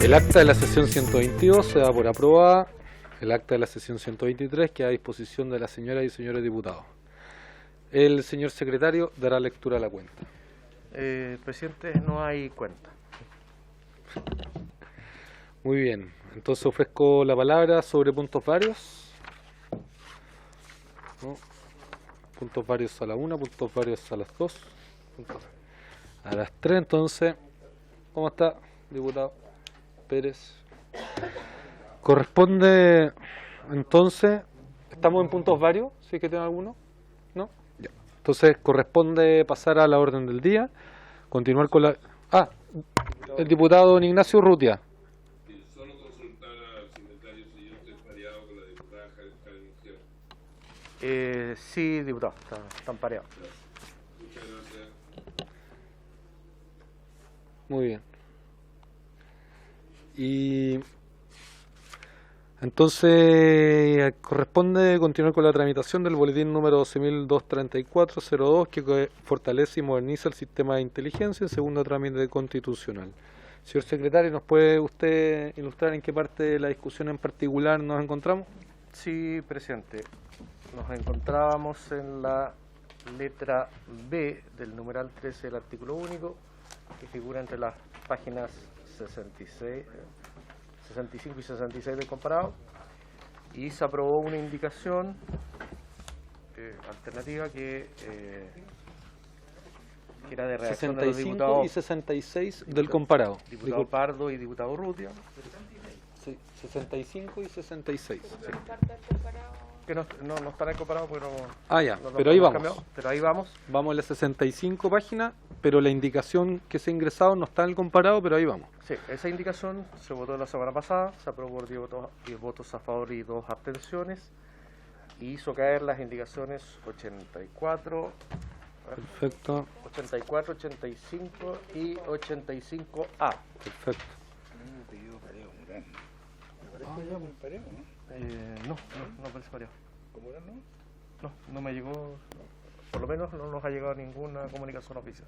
El acta de la sesión 122 se da por aprobada. El acta de la sesión 123 queda a disposición de las señoras y señores diputados. El señor secretario dará lectura a la cuenta. Presidente, no hay cuenta. Muy bien, entonces ofrezco la palabra sobre puntos varios. ¿No? Puntos varios a la 1, puntos varios a las 2, a las 3. Entonces, ¿cómo está, diputado Pérez? Corresponde, entonces, ¿estamos en puntos varios? ¿Sí que tiene alguno? ¿No? Ya. Entonces, corresponde pasar a la orden del día, continuar con la... el diputado don Ignacio Urrutia. Solo consultar al secretario si yo estoy pareado con la diputada Karen Mujer. Sí, diputado, están pareados. Muchas gracias. Muy bien. Y entonces corresponde continuar con la tramitación del boletín número 12.234-02 que fortalece y moderniza el sistema de inteligencia en segundo trámite constitucional. Señor secretario, ¿nos puede usted ilustrar en qué parte de la discusión en particular nos encontramos? Sí, presidente. Nos encontrábamos en la letra B del numeral 13 del artículo único, que figura entre las páginas 65 y 66 del comparado, y se aprobó una indicación alternativa que era de redacción de los 65 diputados y 66 del comparado. Diputado Pardo y diputado Urrutia. Sí, 65 y 66. Sí. Que no está en el comparado, pero Ya, no pero ahí vamos. cambiado, pero ahí vamos. Vamos a las 65 páginas, pero la indicación que se ha ingresado no está en el comparado, pero ahí vamos. Sí, esa indicación se votó la semana pasada, se aprobó por 10 votos a favor y 2 abstenciones, y hizo caer las indicaciones 84, Perfecto, 84, 85 y 85A. perfecto. No parece pareado. No me llegó, por lo menos no nos ha llegado ninguna comunicación oficial.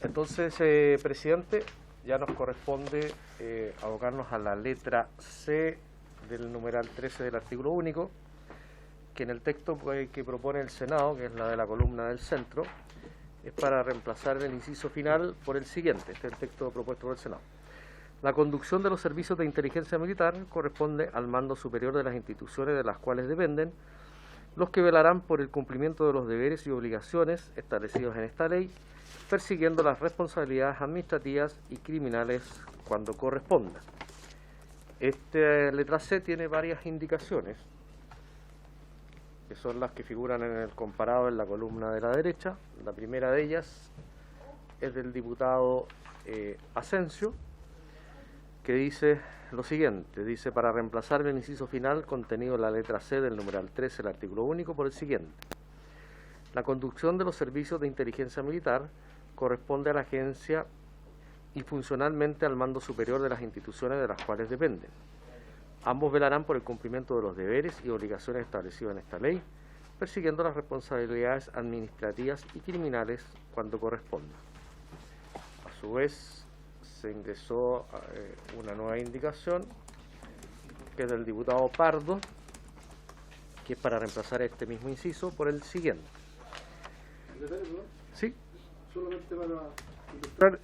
Entonces, presidente, ya nos corresponde abocarnos a la letra C del numeral 13 del artículo único, que en el texto que propone el Senado, que es la de la columna del centro, es para reemplazar el inciso final por el siguiente. Este es el texto propuesto por el Senado. La conducción de los servicios de inteligencia militar corresponde al mando superior de las instituciones de las cuales dependen, los que velarán por el cumplimiento de los deberes y obligaciones establecidos en esta ley, persiguiendo las responsabilidades administrativas y criminales cuando corresponda. Esta letra C tiene varias indicaciones, que son las que figuran en el comparado en la columna de la derecha. La primera de ellas es del diputado Asensio, que dice lo siguiente, dice: para reemplazar el inciso final contenido en la letra C del numeral 13 del artículo único por el siguiente. La conducción de los servicios de inteligencia militar corresponde a la agencia y funcionalmente al mando superior de las instituciones de las cuales dependen. Ambos velarán por el cumplimiento de los deberes y obligaciones establecidos en esta ley, persiguiendo las responsabilidades administrativas y criminales cuando corresponda. A su vez, se ingresó una nueva indicación, que es del diputado Pardo, que es para reemplazar este mismo inciso por el siguiente. Sí. Solamente para ilustrar,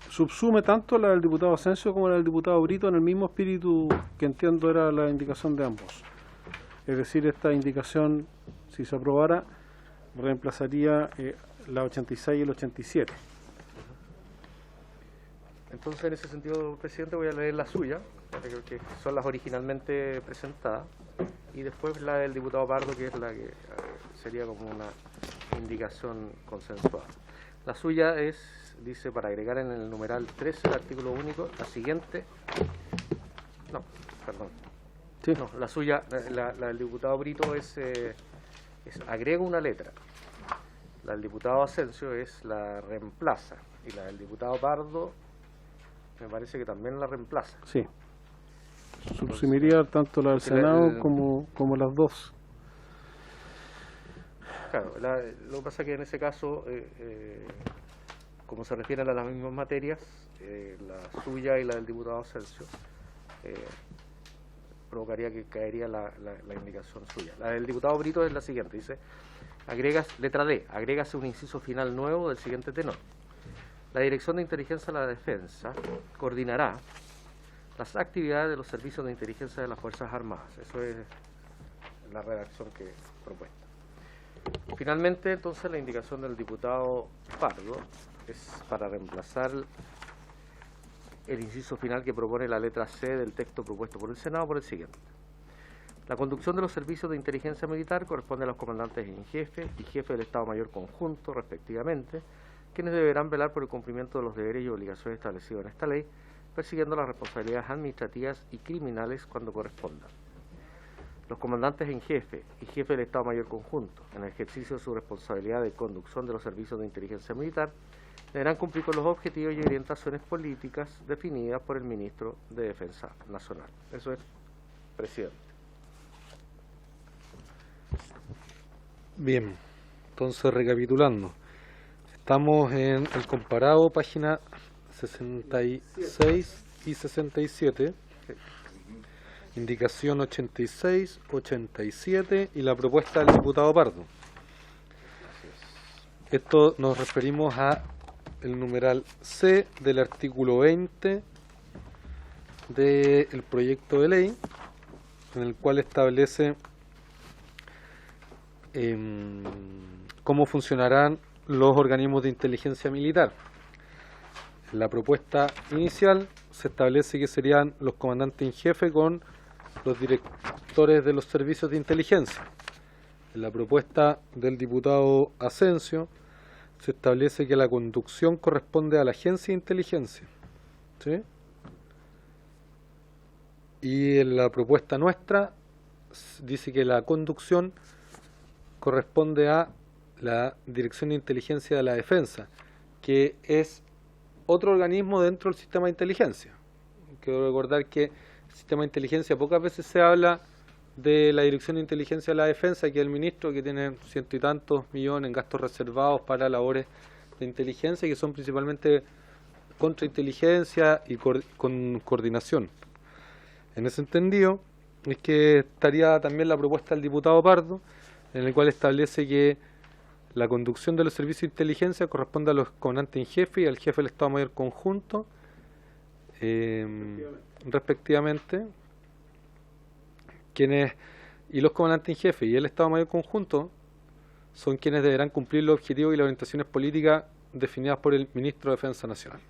subsume tanto la del diputado Asensio como la del diputado Brito en el mismo espíritu que entiendo era la indicación de ambos. Es decir, esta indicación, si se aprobara, reemplazaría la 86 y el 87. Entonces, en ese sentido, presidente, voy a leer la suya, que son las originalmente presentadas, y después la del diputado Pardo, que es la que sería como una indicación consensuada. La suya dice, para agregar en el numeral 13 del artículo único, la siguiente... No, perdón. Sí. No, la suya, la del diputado Brito es agrega una letra. La del diputado Asensio es la reemplaza, y la del diputado Pardo me parece que también la reemplaza. Sí. Subsumiría tanto la del Senado como las dos. Claro, lo que pasa es que en ese caso, como se refieren a las mismas materias, la suya y la del diputado Asensio, provocaría que caería la indicación suya. La del diputado Brito es la siguiente, dice, letra D, agrégase un inciso final nuevo del siguiente tenor. La Dirección de Inteligencia de la Defensa coordinará las actividades de los servicios de inteligencia de las Fuerzas Armadas. Eso es la redacción que propuesta. Finalmente, entonces, la indicación del diputado Pardo es para reemplazar el inciso final que propone la letra C del texto propuesto por el Senado por el siguiente. La conducción de los servicios de inteligencia militar corresponde a los comandantes en jefe y jefe del Estado Mayor Conjunto, respectivamente, quienes deberán velar por el cumplimiento de los deberes y obligaciones establecidos en esta ley, persiguiendo las responsabilidades administrativas y criminales cuando correspondan. Los comandantes en jefe y jefe del Estado Mayor Conjunto, en el ejercicio de su responsabilidad de conducción de los servicios de inteligencia militar, deberán cumplir con los objetivos y orientaciones políticas definidas por el Ministro de Defensa Nacional. Eso es, presidente. Bien, entonces recapitulando. Estamos en el comparado, página 66 y 67, indicación 86, 87 y la propuesta del diputado Pardo. Esto nos referimos a el numeral C del artículo 20 del proyecto de ley, en el cual establece cómo funcionarán los organismos de inteligencia militar. En la propuesta inicial se establece que serían los comandantes en jefe con los directores de los servicios de inteligencia. En la propuesta del diputado Asensio se establece que la conducción corresponde a la agencia de inteligencia, ¿sí? Y en la propuesta nuestra dice que la conducción corresponde a la Dirección de Inteligencia de la Defensa, que es otro organismo dentro del sistema de inteligencia. Quiero recordar que el sistema de inteligencia pocas veces se habla de la Dirección de Inteligencia de la Defensa, que es el ministro, que tiene 100 y tantos millones en gastos reservados para labores de inteligencia, que son principalmente contrainteligencia y con coordinación. En ese entendido es que estaría también la propuesta del diputado Pardo, en el cual establece que la conducción de los servicios de inteligencia corresponde a los comandantes en jefe y al jefe del Estado Mayor Conjunto, respectivamente, y los comandantes en jefe y el Estado Mayor Conjunto son quienes deberán cumplir los objetivos y las orientaciones políticas definidas por el Ministro de Defensa Nacional.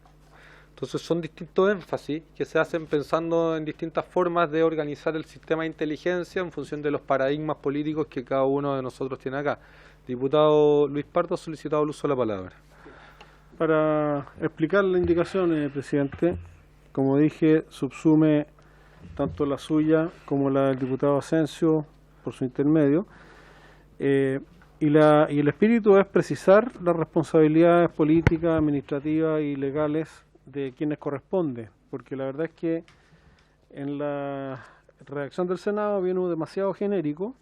Entonces son distintos énfasis que se hacen pensando en distintas formas de organizar el sistema de inteligencia en función de los paradigmas políticos que cada uno de nosotros tiene acá. Diputado Luis Pardo ha solicitado el uso de la palabra. Para explicar la indicación, presidente, como dije, subsume tanto la suya como la del diputado Asensio por su intermedio, y el espíritu es precisar las responsabilidades políticas, administrativas y legales de quienes corresponde, porque la verdad es que en la redacción del Senado viene demasiado genérico.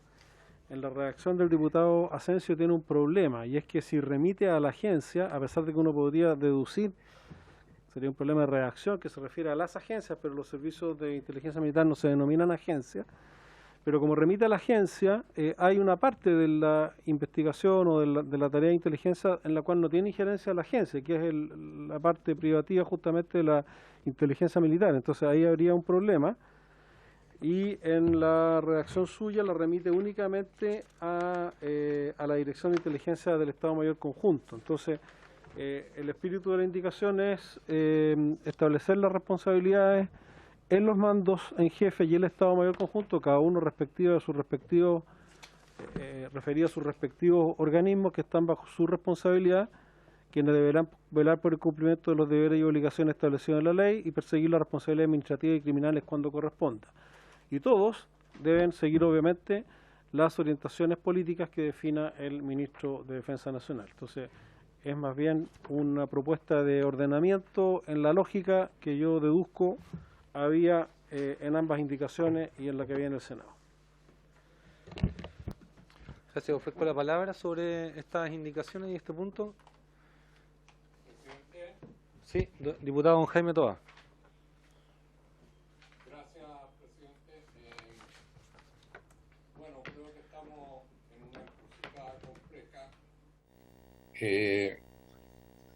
En la redacción del diputado Asensio tiene un problema, y es que si remite a la agencia, a pesar de que uno podría deducir, sería un problema de redacción que se refiere a las agencias, pero los servicios de inteligencia militar no se denominan agencias, pero como remite a la agencia, hay una parte de la investigación o de la tarea de inteligencia en la cual no tiene injerencia la agencia, que es la parte privativa justamente de la inteligencia militar. Entonces ahí habría un problema, y en la redacción suya la remite únicamente a la Dirección de Inteligencia del Estado Mayor Conjunto. Entonces el espíritu de la indicación es establecer las responsabilidades en los mandos en jefe y el Estado Mayor Conjunto, cada uno respectivo de sus respectivos, referido a sus respectivos organismos que están bajo su responsabilidad, quienes deberán velar por el cumplimiento de los deberes y obligaciones establecidos en la ley y perseguir las responsabilidades administrativas y criminales cuando corresponda. Y todos deben seguir, obviamente, las orientaciones políticas que defina el Ministro de Defensa Nacional. Entonces, es más bien una propuesta de ordenamiento en la lógica que yo deduzco había en ambas indicaciones y en la que había en el Senado. Gracias. Ofrezco la palabra sobre estas indicaciones y este punto. Sí, diputado don Jaime Toa. Gracias, presidente. Bueno, creo que estamos en una encrucijada compleja,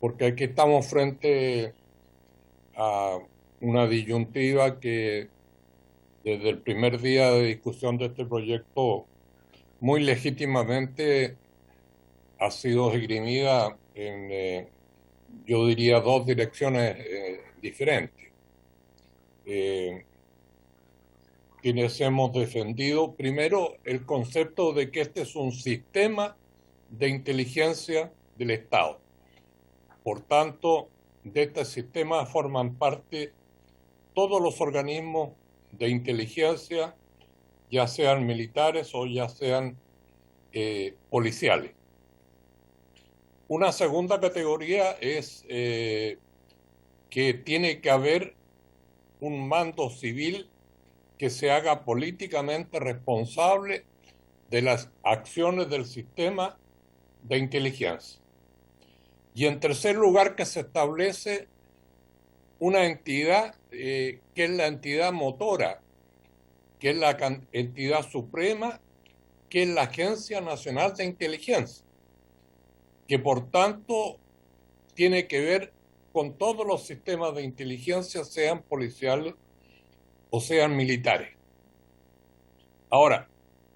porque aquí estamos frente a una disyuntiva que desde el primer día de discusión de este proyecto muy legítimamente ha sido esgrimida en, yo diría, dos direcciones diferentes. Quienes hemos defendido primero el concepto de que este es un sistema de inteligencia del Estado. Por tanto, de este sistema forman parte todos los organismos de inteligencia, ya sean militares o ya sean policiales. Una segunda categoría es que tiene que haber un mando civil que se haga políticamente responsable de las acciones del sistema de inteligencia. Y en tercer lugar, que se establece una entidad que es la entidad motora, que es la entidad suprema, que es la Agencia Nacional de Inteligencia, que por tanto tiene que ver con todos los sistemas de inteligencia, sean policiales o sean militares. Ahora,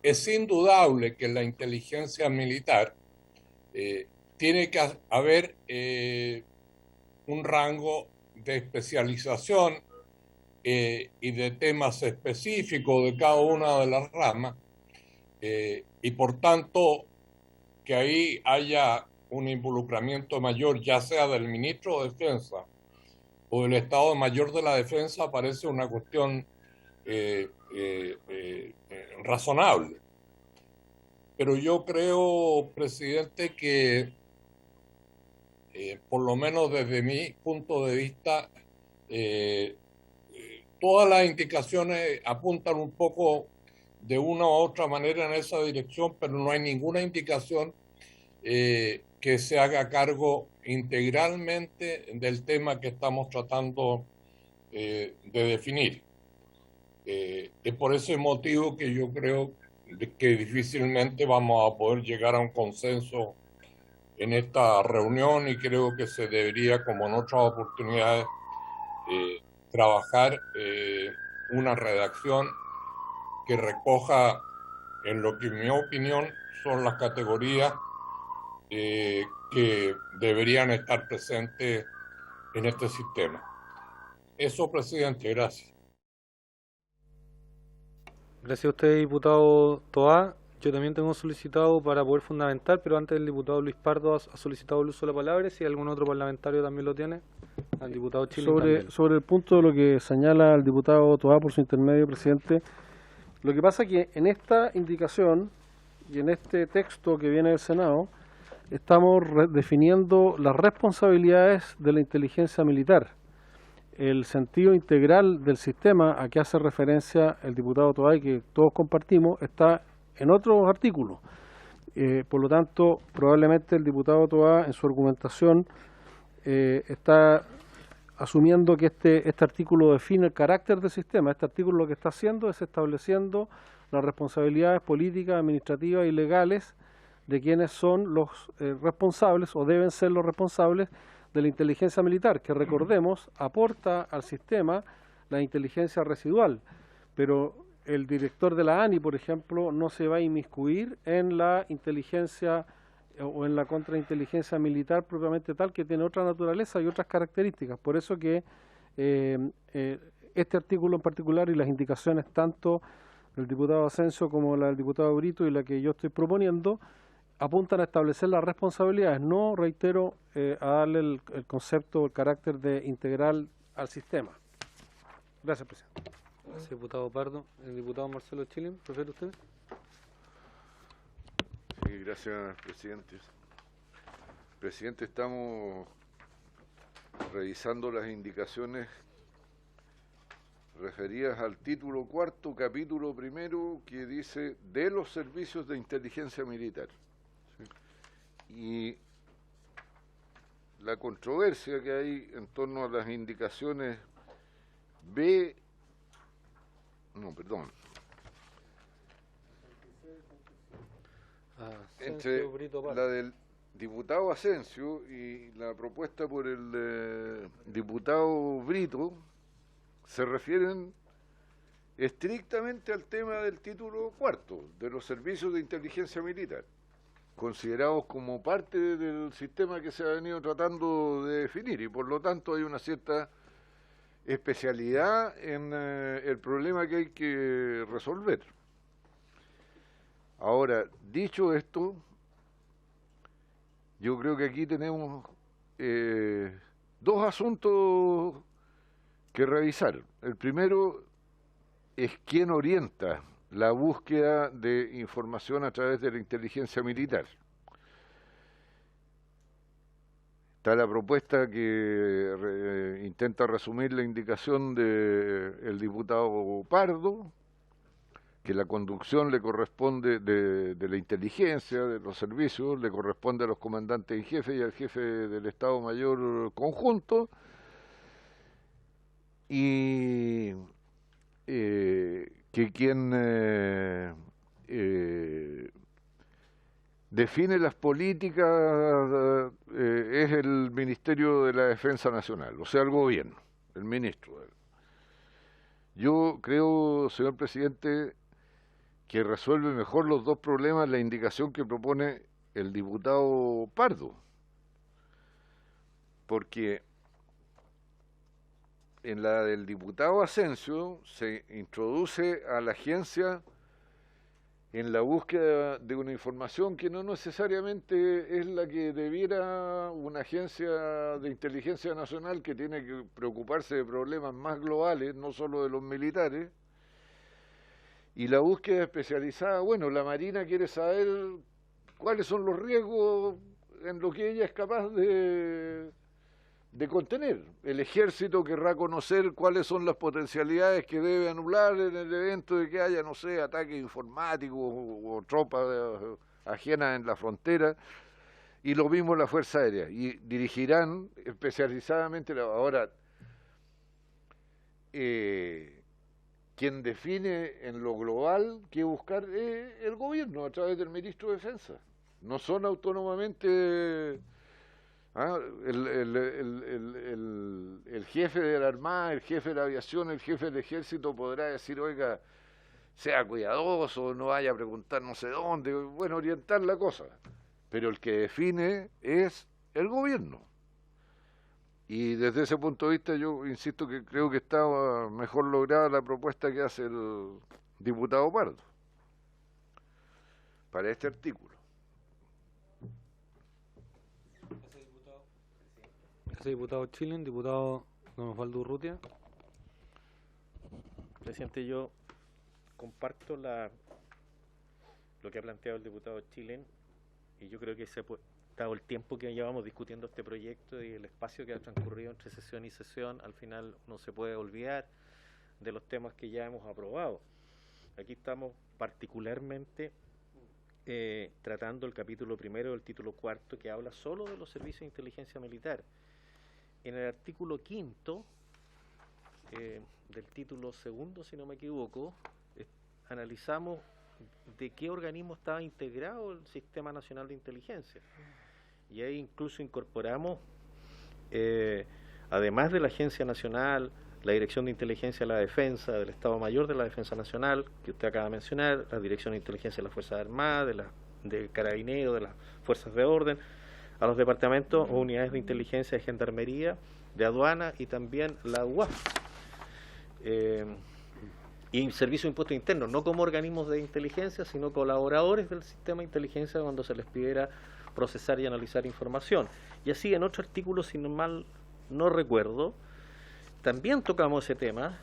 es indudable que la inteligencia militar tiene que haber un rango de especialización y de temas específicos de cada una de las ramas, y por tanto que ahí haya un involucramiento mayor, ya sea del ministro de Defensa o del Estado Mayor de la Defensa, parece una cuestión razonable. Pero yo creo, presidente, que por lo menos desde mi punto de vista, todas las indicaciones apuntan un poco de una u otra manera en esa dirección, pero no hay ninguna indicación que se haga cargo integralmente del tema que estamos tratando de definir. Es por ese motivo que yo creo que difícilmente vamos a poder llegar a un consenso en esta reunión, y creo que se debería, como en otras oportunidades, trabajar una redacción que recoja en lo que, en mi opinión, son las categorías que deberían estar presentes en este sistema. Eso, presidente, gracias. Gracias a usted, diputado Toa. Yo también tengo solicitado para poder fundamentar, pero antes el diputado Luis Pardo ha solicitado el uso de la palabra. Si algún otro parlamentario también lo tiene, al diputado Chile. Sobre el punto de lo que señala el diputado Toa por su intermedio, presidente, lo que pasa es que en esta indicación y en este texto que viene del Senado estamos definiendo las responsabilidades de la inteligencia militar. El sentido integral del sistema a que hace referencia el diputado Toa y que todos compartimos está en otros artículos. Por lo tanto, probablemente el diputado Toa en su argumentación está asumiendo que este artículo define el carácter del sistema. Este artículo lo que está haciendo es estableciendo las responsabilidades políticas, administrativas y legales de quienes son los responsables o deben ser los responsables de la inteligencia militar, que recordemos aporta al sistema la inteligencia residual, pero el director de la ANI, por ejemplo, no se va a inmiscuir en la inteligencia o en la contrainteligencia militar propiamente tal, que tiene otra naturaleza y otras características. Por eso que este artículo en particular y las indicaciones tanto del diputado Asensio como la del diputado Brito y la que yo estoy proponiendo apuntan a establecer las responsabilidades, no, reitero, a darle el concepto o el carácter de integral al sistema. Gracias, presidente. Gracias, diputado Pardo. El diputado Marcelo Chile, ¿prefiere usted? Sí, gracias, presidente. Presidente, estamos revisando las indicaciones referidas al título cuarto, capítulo primero, que dice de los servicios de inteligencia militar. ¿Sí? Y la controversia que hay en torno a las indicaciones B, no, perdón, entre la del diputado Asensio y la propuesta por el diputado Brito, se refieren estrictamente al tema del título cuarto, de los servicios de inteligencia militar, considerados como parte del sistema que se ha venido tratando de definir, y por lo tanto hay una cierta especialidad en el problema que hay que resolver. Ahora, dicho esto, yo creo que aquí tenemos dos asuntos que revisar. El primero es quién orienta la búsqueda de información a través de la inteligencia militar. Está la propuesta que intenta resumir la indicación del diputado Pardo, que la conducción le corresponde de la inteligencia, de los servicios, le corresponde a los comandantes en jefe y al jefe del Estado Mayor conjunto, y que quien define las políticas es el Ministerio de la Defensa Nacional, o sea, el gobierno, el ministro. Yo creo, señor presidente, que resuelve mejor los dos problemas la indicación que propone el diputado Pardo, porque en la del diputado Asensio se introduce a la agencia en la búsqueda de una información que no necesariamente es la que debiera una agencia de inteligencia nacional, que tiene que preocuparse de problemas más globales, no solo de los militares. Y la búsqueda especializada, bueno, la Marina quiere saber cuáles son los riesgos en lo que ella es capaz de contener. El Ejército querrá conocer cuáles son las potencialidades que debe anular en el evento de que haya, no sé, ataques informáticos o tropas ajenas en la frontera, y lo mismo la Fuerza Aérea, y dirigirán especializadamente ahora. Quien define en lo global qué buscar es el gobierno a través del ministro de Defensa. No son autónomamente el jefe de la Armada, el jefe de la aviación, el jefe del ejército podrá decir, oiga, sea cuidadoso, no vaya a preguntar no sé dónde, bueno, orientar la cosa. Pero el que define es el gobierno. Y desde ese punto de vista yo insisto que creo que está mejor lograda la propuesta que hace el diputado Pardo para este artículo. Gracias, diputado Chilen. Diputado don Osvaldo Urrutia. Presidente, yo comparto lo que ha planteado el diputado Chilen, y yo creo que dado el tiempo que llevamos discutiendo este proyecto y el espacio que ha transcurrido entre sesión y sesión, al final no se puede olvidar de los temas que ya hemos aprobado. Aquí estamos particularmente tratando el capítulo primero del título cuarto, que habla solo de los servicios de inteligencia militar. En el artículo quinto del título segundo, si no me equivoco, analizamos de qué organismo estaba integrado el Sistema Nacional de Inteligencia. Y ahí incluso incorporamos, además de la Agencia Nacional, la Dirección de Inteligencia de la Defensa, del Estado Mayor de la Defensa Nacional, que usted acaba de mencionar, la Dirección de Inteligencia de las Fuerzas Armadas, de Carabineros, de las Fuerzas de Orden, a los departamentos o unidades de inteligencia de Gendarmería, de Aduana y también la UAF. Y Servicio de Impuestos Internos, no como organismos de inteligencia, sino colaboradores del sistema de inteligencia cuando se les pidiera procesar y analizar información. Y así en otro artículo, si mal no recuerdo, también tocamos ese tema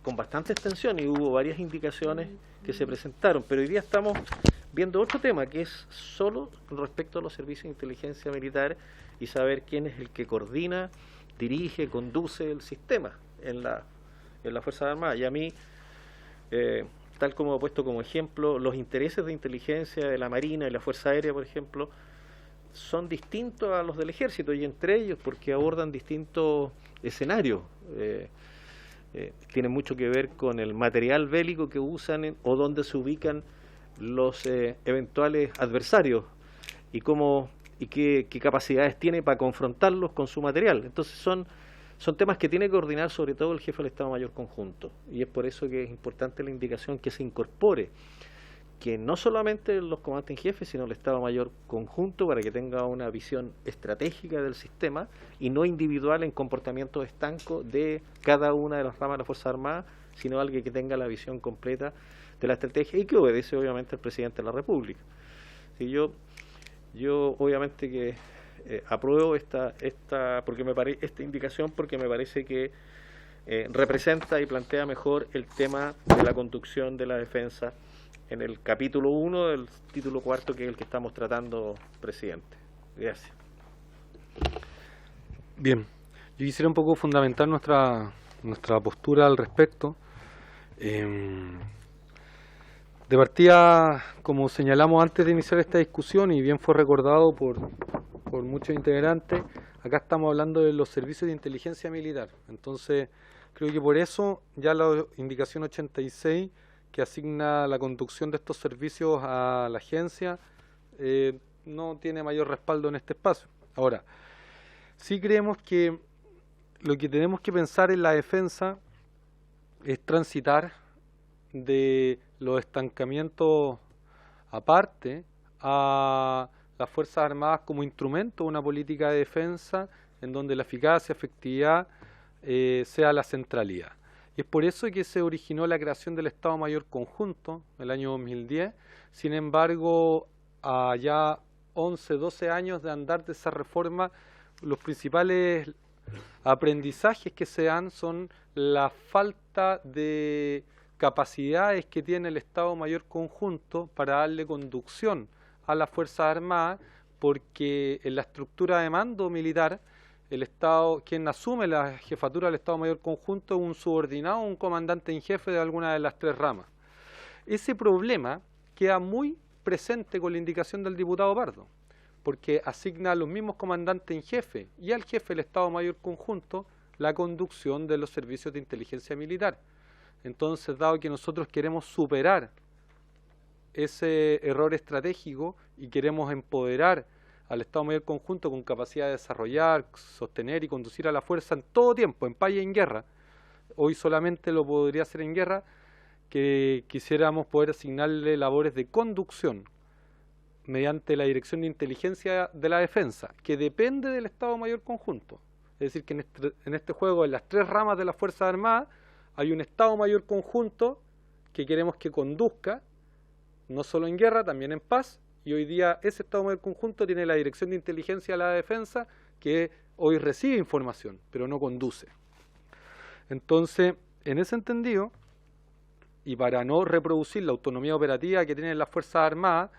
con bastante extensión, y hubo varias indicaciones que se presentaron, pero hoy día estamos viendo otro tema que es solo respecto a los servicios de inteligencia militar y saber quién es el que coordina, dirige, conduce el sistema en la Fuerza Armada. Y a mí, tal como he puesto como ejemplo, los intereses de inteligencia de la Marina y la Fuerza Aérea, por ejemplo, son distintos a los del ejército, y entre ellos porque abordan distintos escenarios. Tienen mucho que ver con el material bélico que usan o dónde se ubican los eventuales adversarios y qué capacidades tiene para confrontarlos con su material. Entonces son temas que tiene que coordinar sobre todo el jefe del Estado Mayor Conjunto, y es por eso que es importante la indicación que se incorpore que no solamente los comandantes en jefe, sino el Estado Mayor Conjunto, para que tenga una visión estratégica del sistema y no individual en comportamientos estancos de cada una de las ramas de las Fuerzas Armadas, sino alguien que tenga la visión completa de la estrategia y que obedece obviamente al presidente de la República. Si yo obviamente que apruebo esta indicación porque me parece que representa y plantea mejor el tema de la conducción de la defensa en el capítulo 1 del título 4, que es el que estamos tratando, presidente. Gracias. Bien, yo quisiera un poco fundamentar nuestra postura al respecto. De partida, como señalamos antes de iniciar esta discusión, y bien fue recordado por muchos integrantes, acá estamos hablando de los servicios de inteligencia militar. Entonces, creo que por eso ya la indicación 86, que asigna la conducción de estos servicios a la agencia, no tiene mayor respaldo en este espacio. Ahora, sí creemos que lo que tenemos que pensar en la defensa es transitar de los estancamientos aparte a las Fuerzas Armadas como instrumento de una política de defensa en donde la eficacia, efectividad sea la centralidad. Y es por eso que se originó la creación del Estado Mayor Conjunto en el año 2010. Sin embargo, a ya 11, 12 años de andar de esa reforma, los principales aprendizajes que se dan son la falta de capacidades que tiene el Estado Mayor Conjunto para darle conducción a las Fuerzas Armadas, porque en la estructura de mando militar, el Estado, quien asume la jefatura del Estado Mayor Conjunto, es un subordinado, un comandante en jefe de alguna de las tres ramas. Ese problema queda muy presente con la indicación del diputado Pardo, porque asigna a los mismos comandantes en jefe y al jefe del Estado Mayor Conjunto la conducción de los servicios de inteligencia militar. Entonces, dado que nosotros queremos superar ese error estratégico y queremos empoderar al Estado Mayor Conjunto con capacidad de desarrollar, sostener y conducir a la fuerza en todo tiempo, en paz y en guerra, hoy solamente lo podría hacer en guerra, que quisiéramos poder asignarle labores de conducción mediante la Dirección de Inteligencia de la Defensa, que depende del Estado Mayor Conjunto. Es decir, que en este juego, en las tres ramas de las Fuerzas Armadas, hay un Estado Mayor Conjunto que queremos que conduzca, no solo en guerra, también en paz, y hoy día ese Estado Mayor Conjunto tiene la Dirección de Inteligencia de la Defensa, que hoy recibe información, pero no conduce. Entonces, en ese entendido, y para no reproducir la autonomía operativa que tienen las Fuerzas Armadas,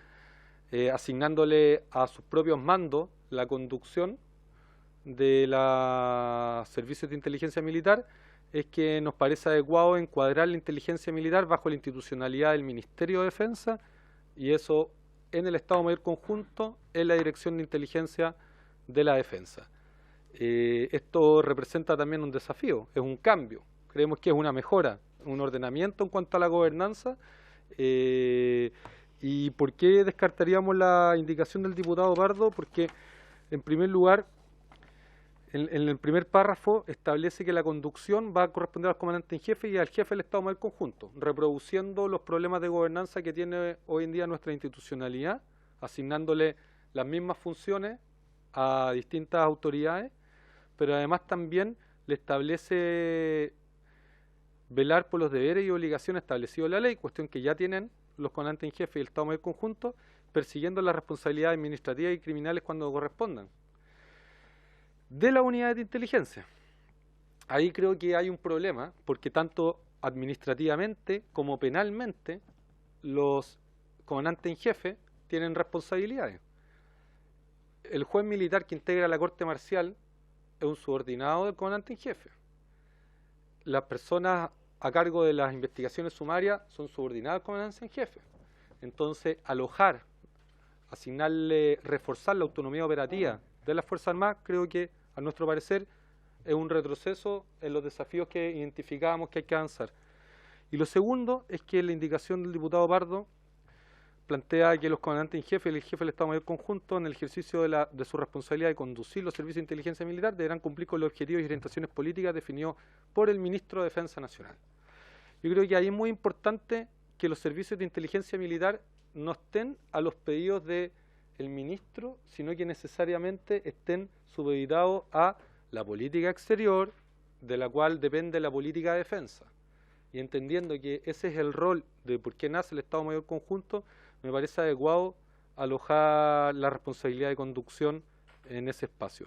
asignándole a sus propios mandos la conducción de los servicios de inteligencia militar, es que nos parece adecuado encuadrar la inteligencia militar bajo la institucionalidad del Ministerio de Defensa, y eso en el Estado Mayor Conjunto, en la Dirección de Inteligencia de la Defensa. Esto representa también un desafío, es un cambio, creemos que es una mejora, un ordenamiento en cuanto a la gobernanza. ¿Y por qué descartaríamos la indicación del diputado Pardo? Porque, en primer lugar, en el primer párrafo establece que la conducción va a corresponder al comandante en jefe y al jefe del Estado Mayor Conjunto, reproduciendo los problemas de gobernanza que tiene hoy en día nuestra institucionalidad, asignándole las mismas funciones a distintas autoridades, pero además también le establece velar por los deberes y obligaciones establecidos en la ley, cuestión que ya tienen los comandantes en jefe y el Estado Mayor Conjunto, persiguiendo las responsabilidades administrativas y criminales cuando correspondan. De la unidad de inteligencia, ahí creo que hay un problema, porque tanto administrativamente como penalmente los comandantes en jefe tienen responsabilidades. El juez militar que integra la corte marcial es un subordinado del comandante en jefe. Las personas a cargo de las investigaciones sumarias son subordinadas al comandante en jefe. Entonces, alojar asignarle, reforzar la autonomía operativa de las Fuerzas Armadas, creo que, a nuestro parecer, es un retroceso en los desafíos que identificábamos que hay que avanzar. Y lo segundo es que la indicación del diputado Pardo plantea que los comandantes en jefe y el jefe del Estado Mayor Conjunto, en el ejercicio de su responsabilidad de conducir los servicios de inteligencia militar, deberán cumplir con los objetivos y orientaciones políticas definidos por el Ministro de Defensa Nacional. Yo creo que ahí es muy importante que los servicios de inteligencia militar no estén a los pedidos del Ministro, sino que necesariamente estén supeditados a la política exterior, de la cual depende la política de defensa. Y entendiendo que ese es el rol de por qué nace el Estado Mayor Conjunto, me parece adecuado alojar la responsabilidad de conducción en ese espacio.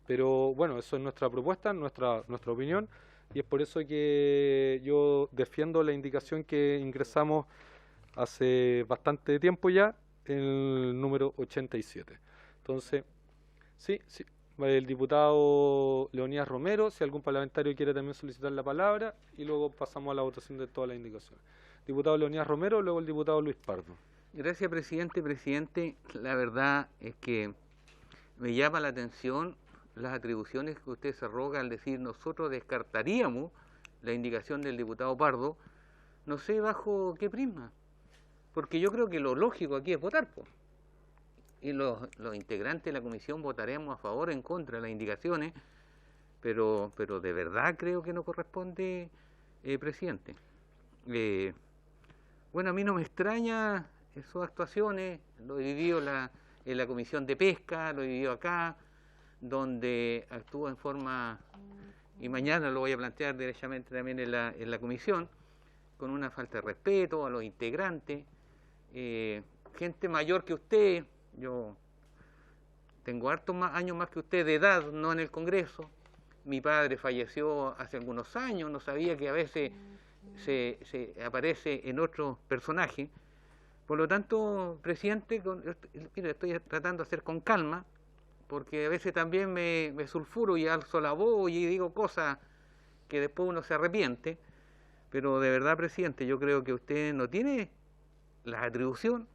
Pero bueno, eso es nuestra propuesta, nuestra opinión, y es por eso que yo defiendo la indicación que ingresamos hace bastante tiempo ya, el número 87. Entonces, sí, el diputado Leonidas Romero, si algún parlamentario quiere también solicitar la palabra, y luego pasamos a la votación de todas las indicaciones. Diputado Leonidas Romero, luego el diputado Luis Pardo. Gracias, presidente. Presidente, la verdad es que me llama la atención las atribuciones que usted se arroga al decir nosotros descartaríamos la indicación del diputado Pardo, no sé bajo qué prisma, porque yo creo que lo lógico aquí es votar, pues. Y los integrantes de la comisión votaremos a favor o en contra de las indicaciones, pero de verdad creo que no corresponde, presidente. Bueno, a mí no me extraña sus actuaciones, lo he vivido en la comisión de pesca, lo he vivido acá, donde actúa en forma, y mañana lo voy a plantear derechamente también en la comisión, con una falta de respeto a los integrantes, gente mayor que usted. Yo tengo hartos años más que usted de edad, no en el Congreso. Mi padre falleció hace algunos años, no sabía que a veces se aparece en otros personajes. Por lo tanto, presidente, mire, estoy tratando de hacer con calma, porque a veces también me sulfuro y alzo la voz y digo cosas que después uno se arrepiente. Pero de verdad, presidente, yo creo que usted no tiene la atribución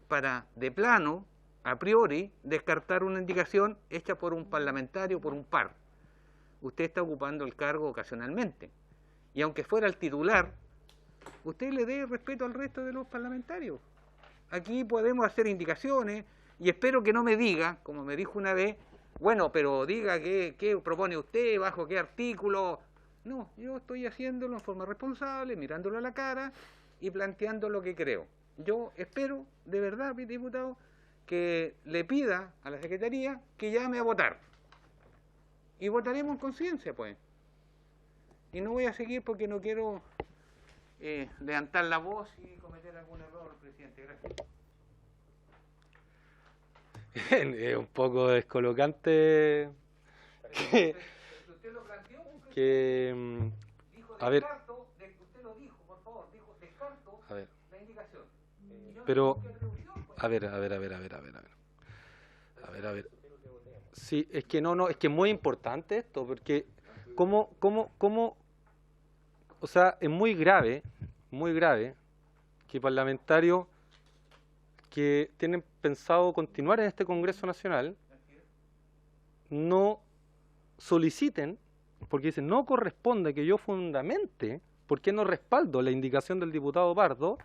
para, de plano, a priori, descartar una indicación hecha por un parlamentario, por un par. Usted está ocupando el cargo ocasionalmente. Y aunque fuera el titular, usted le dé respeto al resto de los parlamentarios. Aquí podemos hacer indicaciones y espero que no me diga, como me dijo una vez, bueno, pero diga qué propone usted, bajo qué artículo. No, yo estoy haciéndolo en forma responsable, mirándolo a la cara y planteando lo que creo. Yo espero, de verdad, diputado, que le pida a la Secretaría que llame a votar. Y votaremos en conciencia, pues. Y no voy a seguir porque no quiero levantar la voz y cometer algún error, presidente. Gracias. Es un poco descolocante Usted lo planteó, que dijo a ver, descarto, usted lo dijo, por favor, dijo descarto a ver, la indicación. pero a ver. Sí, es que no, es que es muy importante esto, porque o sea, es muy grave que parlamentarios que tienen pensado continuar en este Congreso Nacional no soliciten, porque dicen no corresponde que yo fundamente, ¿por qué no respaldo la indicación del diputado Pardo?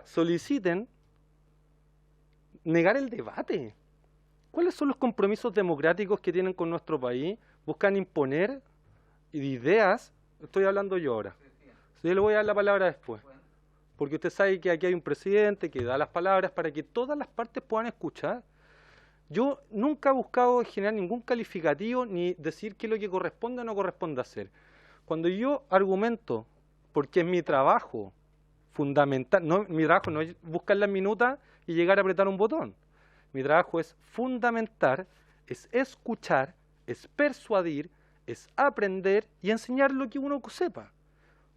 Soliciten negar el debate. ¿Cuáles son los compromisos democráticos que tienen con nuestro país? Buscan imponer ideas. Estoy hablando yo ahora. Yo le voy a dar la palabra después. Porque usted sabe que aquí hay un presidente que da las palabras para que todas las partes puedan escuchar. Yo nunca he buscado generar ningún calificativo ni decir qué es lo que corresponde o no corresponde hacer. Cuando yo argumento, porque es mi trabajo fundamental, mi trabajo no es buscar las minutas y llegar a apretar un botón. Mi trabajo es fundamentar, es escuchar, es persuadir, es aprender y enseñar lo que uno sepa.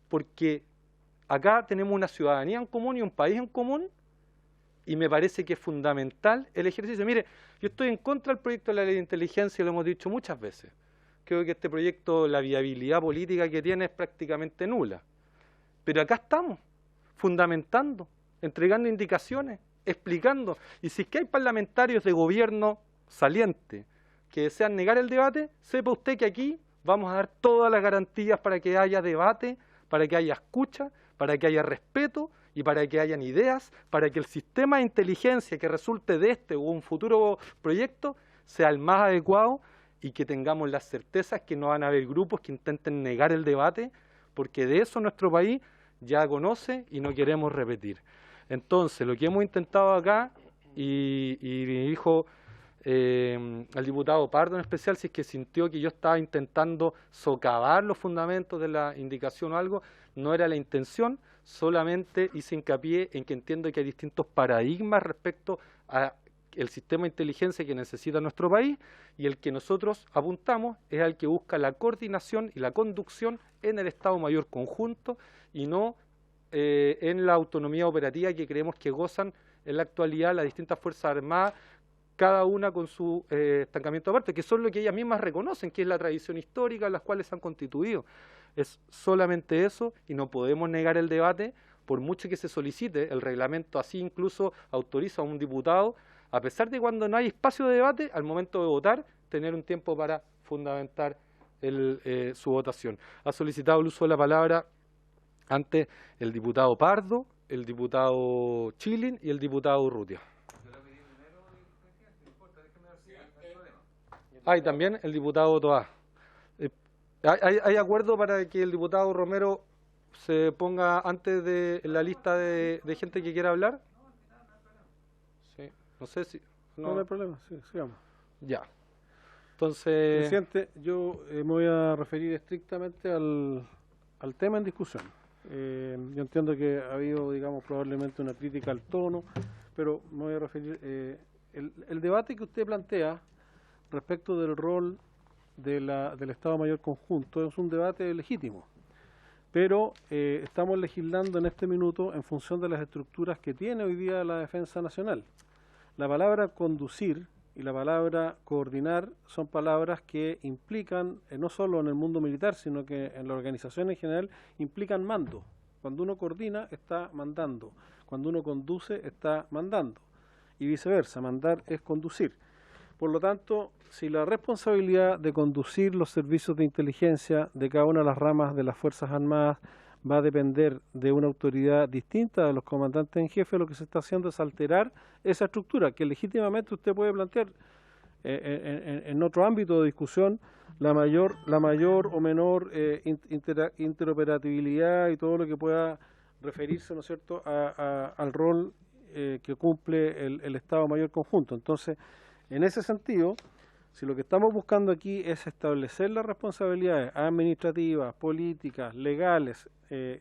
Porque acá tenemos una ciudadanía en común y un país en común y me parece que es fundamental el ejercicio. Mire, yo estoy en contra del proyecto de la ley de inteligencia, lo hemos dicho muchas veces. Creo que este proyecto, la viabilidad política que tiene es prácticamente nula. Pero acá estamos, fundamentando, entregando indicaciones. explicando. Y si es que hay parlamentarios de gobierno saliente que desean negar el debate, sepa usted que aquí vamos a dar todas las garantías para que haya debate, para que haya escucha, para que haya respeto y para que hayan ideas, para que el sistema de inteligencia que resulte de este o un futuro proyecto sea el más adecuado y que tengamos las certezas que no van a haber grupos que intenten negar el debate, porque de eso nuestro país ya conoce y no queremos repetir. Entonces, lo que hemos intentado acá, y dijo al diputado Pardo en especial, si es que sintió que yo estaba intentando socavar los fundamentos de la indicación o algo, no era la intención, solamente hice hincapié en que entiendo que hay distintos paradigmas respecto a el sistema de inteligencia que necesita nuestro país, y el que nosotros apuntamos es al que busca la coordinación y la conducción en el Estado Mayor conjunto y no en la autonomía operativa que creemos que gozan en la actualidad las distintas Fuerzas Armadas, cada una con su estancamiento aparte, que son lo que ellas mismas reconocen, que es la tradición histórica en las cuales se han constituido. Es solamente eso y no podemos negar el debate, por mucho que se solicite. El reglamento así incluso autoriza a un diputado, a pesar de cuando no hay espacio de debate, al momento de votar, tener un tiempo para fundamentar su votación. Ha solicitado el uso de la palabra antes el diputado Pardo, el diputado Chilin y el diputado Urrutia. Y también el diputado Toá. ¿Hay acuerdo para que el diputado Romero se ponga antes de la lista de gente que quiera hablar? Sí. No sé si... No hay problema, sí, sigamos. Ya. Entonces... Presidente, yo me voy a referir estrictamente al tema en discusión. Yo entiendo que ha habido, digamos, probablemente una crítica al tono, pero me voy a referir... el debate que usted plantea respecto del rol del Estado Mayor Conjunto es un debate legítimo, pero estamos legislando en este minuto en función de las estructuras que tiene hoy día la Defensa Nacional. La palabra conducir y la palabra coordinar son palabras que implican, no solo en el mundo militar, sino que en la organización en general, implican mando. Cuando uno coordina, está mandando. Cuando uno conduce, está mandando. Y viceversa, mandar es conducir. Por lo tanto, si la responsabilidad de conducir los servicios de inteligencia de cada una de las ramas de las Fuerzas Armadas va a depender de una autoridad distinta de los comandantes en jefe, lo que se está haciendo es alterar esa estructura, que legítimamente usted puede plantear en otro ámbito de discusión, la mayor o menor interoperabilidad y todo lo que pueda referirse, ¿no es cierto?, al rol que cumple el Estado Mayor Conjunto. Entonces, en ese sentido, si lo que estamos buscando aquí es establecer las responsabilidades administrativas, políticas, legales,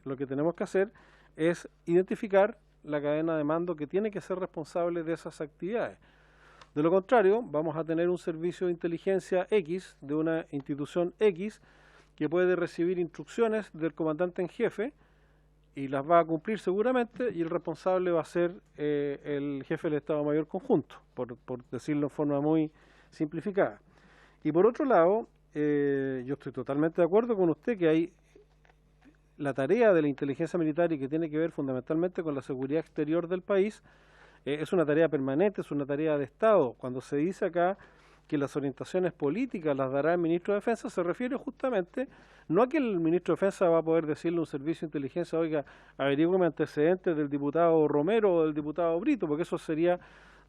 lo que tenemos que hacer es identificar la cadena de mando que tiene que ser responsable de esas actividades. De lo contrario, vamos a tener un servicio de inteligencia X, de una institución X, que puede recibir instrucciones del comandante en jefe y las va a cumplir seguramente, y el responsable va a ser el jefe del Estado Mayor Conjunto, por decirlo en forma muy simplificada. Y por otro lado, yo estoy totalmente de acuerdo con usted que hay la tarea de la inteligencia militar y que tiene que ver fundamentalmente con la seguridad exterior del país, es una tarea permanente, es una tarea de Estado. Cuando se dice acá que las orientaciones políticas las dará el ministro de Defensa, se refiere justamente no a que el ministro de Defensa va a poder decirle a un servicio de inteligencia, oiga, averígüeme antecedentes del diputado Romero o del diputado Brito, porque eso sería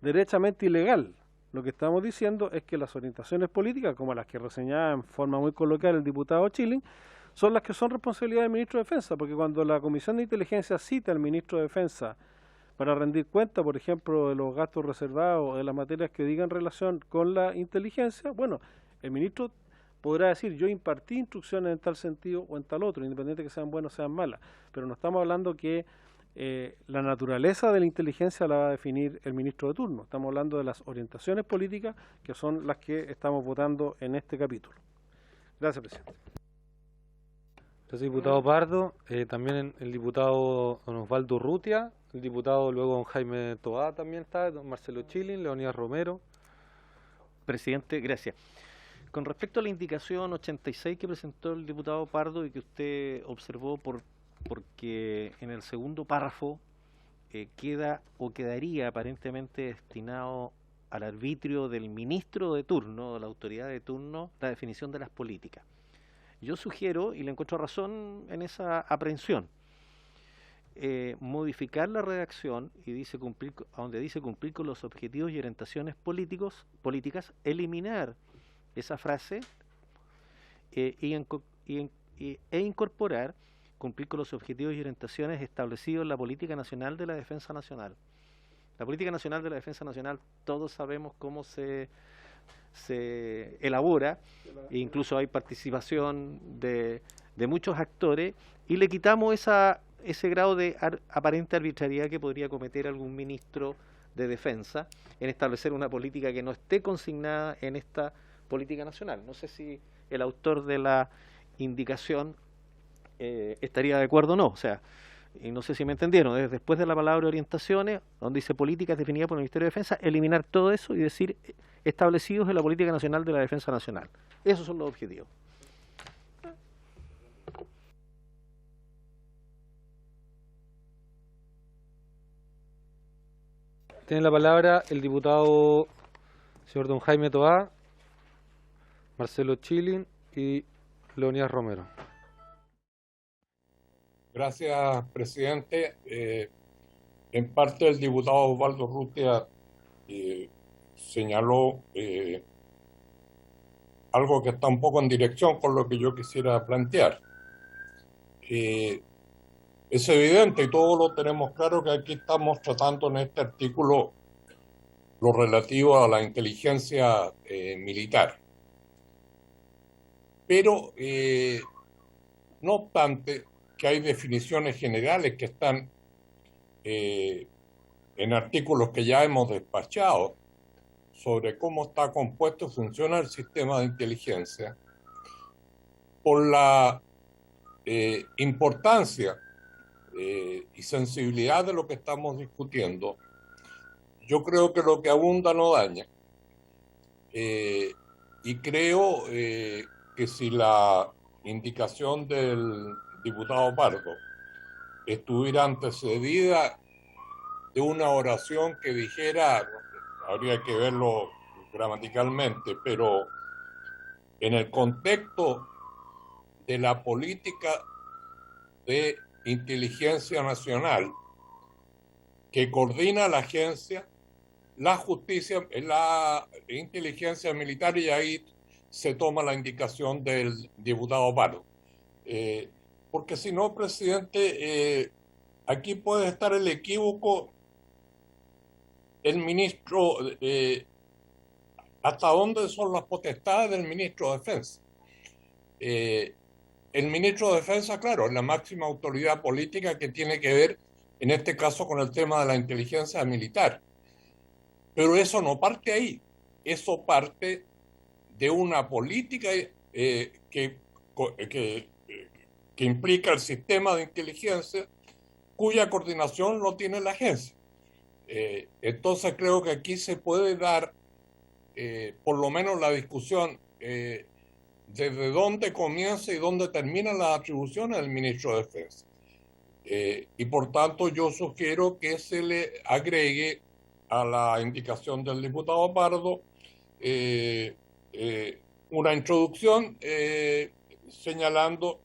derechamente ilegal. Lo que estamos diciendo es que las orientaciones políticas, como las que reseñaba en forma muy coloquial el diputado Chilin, son las que son responsabilidad del ministro de Defensa, porque cuando la Comisión de Inteligencia cita al ministro de Defensa para rendir cuenta, por ejemplo, de los gastos reservados o de las materias que digan relación con la inteligencia, bueno, el ministro podrá decir, yo impartí instrucciones en tal sentido o en tal otro, independiente de que sean buenas o sean malas, pero no estamos hablando que la naturaleza de la inteligencia la va a definir el ministro de turno. Estamos hablando de las orientaciones políticas que son las que estamos votando en este capítulo. Gracias, presidente. Gracias, diputado Pardo. También el diputado don Osvaldo Urrutia, el diputado luego don Jaime Toá también está, don Marcelo Chilin, Leonidas Romero. Presidente, gracias. Con respecto a la indicación 86 que presentó el diputado Pardo y que usted observó porque en el segundo párrafo queda o quedaría aparentemente destinado al arbitrio del ministro de turno, de la autoridad de turno, la definición de las políticas. Yo sugiero, y le encuentro razón en esa aprehensión, modificar la redacción y dice cumplir, donde dice cumplir con los objetivos y orientaciones políticas, eliminar esa frase e incorporar cumplir con los objetivos y orientaciones establecidos en la Política Nacional de la Defensa Nacional. La Política Nacional de la Defensa Nacional, todos sabemos cómo se elabora, e incluso hay participación de muchos actores, y le quitamos ese grado de aparente arbitrariedad que podría cometer algún ministro de defensa en establecer una política que no esté consignada en esta política nacional. No sé si el autor de la indicación estaría de acuerdo o no, o sea, y no sé si me entendieron, es después de la palabra orientaciones, donde dice políticas definidas por el Ministerio de Defensa, eliminar todo eso y decir establecidos en la Política Nacional de la Defensa Nacional. Esos son los objetivos. Tiene la palabra el diputado señor don Jaime Toá, Marcelo Chilin y Leonidas Romero. Gracias, presidente. En parte el diputado Osvaldo Urrutia señaló algo que está un poco en dirección con lo que yo quisiera plantear. Es evidente y todos lo tenemos claro que aquí estamos tratando en este artículo lo relativo a la inteligencia militar. Pero, no obstante, que hay definiciones generales que están en artículos que ya hemos despachado sobre cómo está compuesto y funciona el sistema de inteligencia, por la importancia y sensibilidad de lo que estamos discutiendo. Yo creo que lo que abunda no daña. Y creo que si la indicación del diputado Pardo estuviera antecedida de una oración que dijera, habría que verlo gramaticalmente, pero en el contexto de la política de inteligencia nacional que coordina la agencia, la justicia, la inteligencia militar, y ahí se toma la indicación del diputado Pardo. Porque si no, presidente, aquí puede estar el equívoco, el ministro, hasta dónde son las potestades del ministro de Defensa. El ministro de Defensa, claro, es la máxima autoridad política que tiene que ver, en este caso, con el tema de la inteligencia militar. Pero eso no parte ahí, eso parte de una política que implica el sistema de inteligencia, cuya coordinación lo tiene la agencia. Entonces creo que aquí se puede dar, por lo menos la discusión, desde dónde comienza y dónde terminan las atribuciones del ministro de Defensa. Y por tanto yo sugiero que se le agregue a la indicación del diputado Pardo una introducción señalando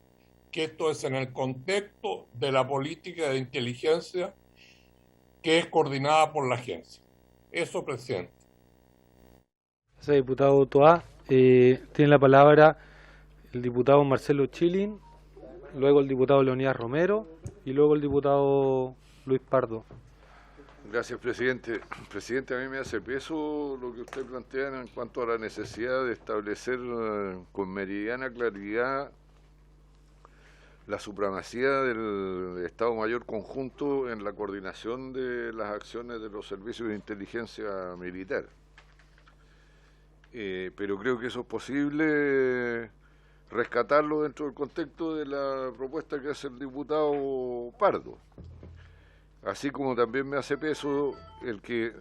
que esto es en el contexto de la política de inteligencia que es coordinada por la agencia. Eso, presidente. Gracias, diputado Toá. Tiene la palabra el diputado Marcelo Chilin, luego el diputado Leonidas Romero y luego el diputado Luis Pardo. Gracias, presidente. Presidente, a mí me hace peso lo que usted plantea en cuanto a la necesidad de establecer con meridiana claridad la supremacía del Estado Mayor Conjunto en la coordinación de las acciones de los servicios de inteligencia militar. Pero creo que eso es posible rescatarlo dentro del contexto de la propuesta que hace el diputado Pardo. Así como también me hace peso el que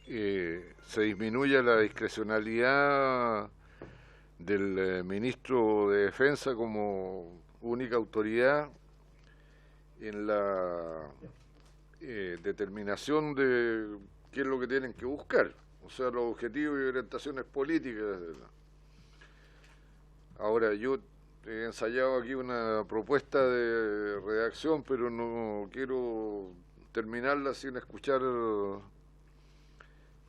se disminuya la discrecionalidad del ministro de Defensa como única autoridad en determinación de qué es lo que tienen que buscar, o sea, los objetivos y orientaciones políticas. Ahora, yo he ensayado aquí una propuesta de redacción, pero no quiero terminarla sin escuchar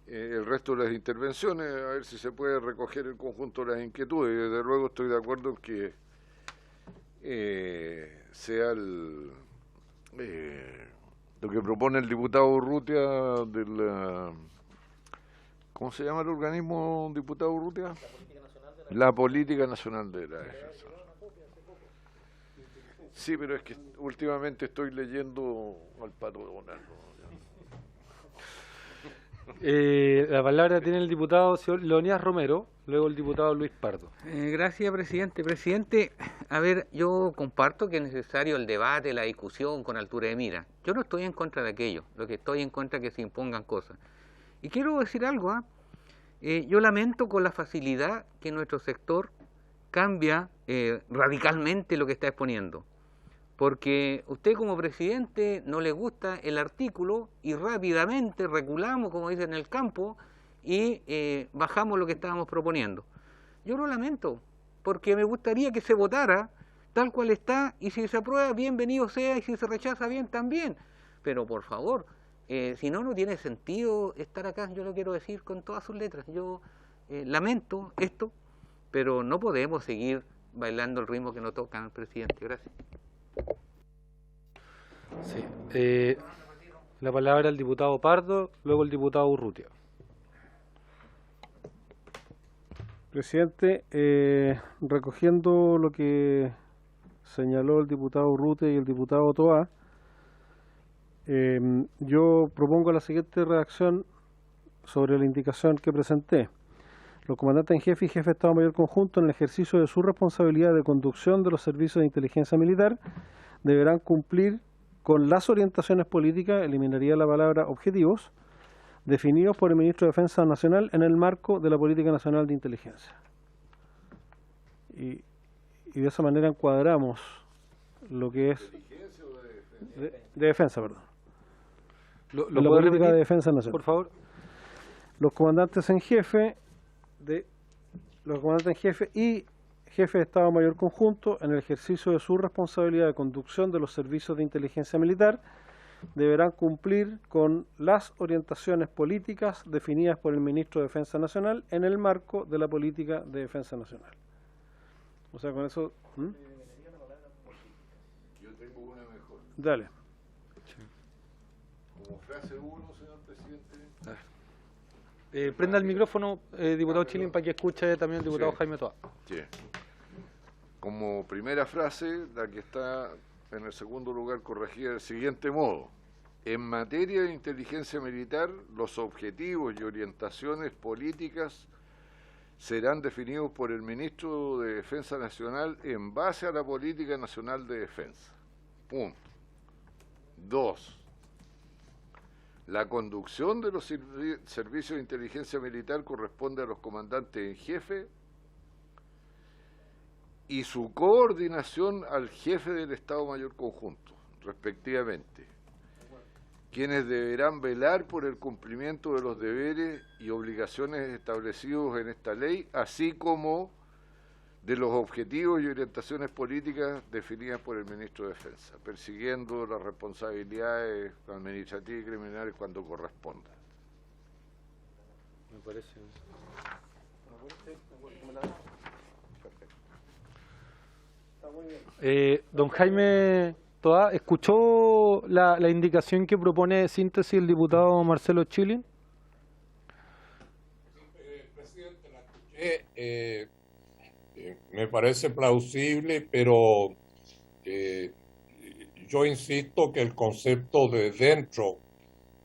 el resto de las intervenciones, a ver si se puede recoger el conjunto de las inquietudes. Y desde luego estoy de acuerdo en que sea lo que propone el diputado Urrutia del... ¿Cómo se llama el organismo, diputado Urrutia? La Política Nacional de la Defensa. Sí, pero es que últimamente estoy leyendo al Pato Donaldo. La palabra tiene el diputado señor Leonidas Romero, luego el diputado Luis Pardo. Gracias, presidente. Presidente, a ver, yo comparto que es necesario el debate, la discusión con altura de mira. Yo no estoy en contra de aquello, lo que estoy en contra es que se impongan cosas. Y quiero decir algo, yo lamento con la facilidad que nuestro sector cambia radicalmente lo que está exponiendo. Porque usted como presidente no le gusta el artículo y rápidamente reculamos, como dicen en el campo, y bajamos lo que estábamos proponiendo. Yo lo lamento, porque me gustaría que se votara tal cual está, y si se aprueba, bienvenido sea, y si se rechaza, bien también. Pero por favor, si no, no tiene sentido estar acá, yo lo quiero decir con todas sus letras. Yo lamento esto, pero no podemos seguir bailando el ritmo que nos toca al presidente. Gracias. Sí. La palabra al diputado Pardo, luego el diputado Urrutia. Presidente, recogiendo lo que señaló el diputado Urrutia y el diputado Toá, yo propongo la siguiente redacción sobre la indicación que presenté. Los comandantes en jefe y jefe de Estado Mayor Conjunto, en el ejercicio de su responsabilidad de conducción de los servicios de inteligencia militar, deberán cumplir con las orientaciones políticas, eliminaría la palabra objetivos, definidos por el Ministro de Defensa Nacional en el marco de la Política Nacional de Inteligencia. Y de esa manera encuadramos lo que es... De defensa, perdón. ¿Lo la puede política repetir, de defensa nacional. por favor? Los comandantes en jefe y jefe de Estado Mayor Conjunto, en el ejercicio de su responsabilidad de conducción de los servicios de inteligencia militar, deberán cumplir con las orientaciones políticas definidas por el Ministro de Defensa Nacional en el marco de la Política de Defensa Nacional. O sea, con eso... Yo tengo una mejor. Dale. Como frase 1, señor presidente. Prenda el micrófono, diputado Chilin, para que escuche también el diputado Sí. Jaime Toá. Sí. Como primera frase, la que está en el segundo lugar corregida del siguiente modo: en materia de inteligencia militar, los objetivos y orientaciones políticas serán definidos por el Ministro de Defensa Nacional en base a la Política Nacional de Defensa. Punto. 2. La conducción de los servicios de inteligencia militar corresponde a los comandantes en jefe y su coordinación al jefe del Estado Mayor Conjunto, respectivamente, quienes deberán velar por el cumplimiento de los deberes y obligaciones establecidos en esta ley, así como de los objetivos y orientaciones políticas definidas por el Ministro de Defensa, persiguiendo las responsabilidades administrativas y criminales cuando corresponda. Me parece. Don Jaime Toá, ¿escuchó la indicación que propone de síntesis el diputado Marcelo Chilin? Presidente, la escuché. Me parece plausible, pero yo insisto que el concepto de dentro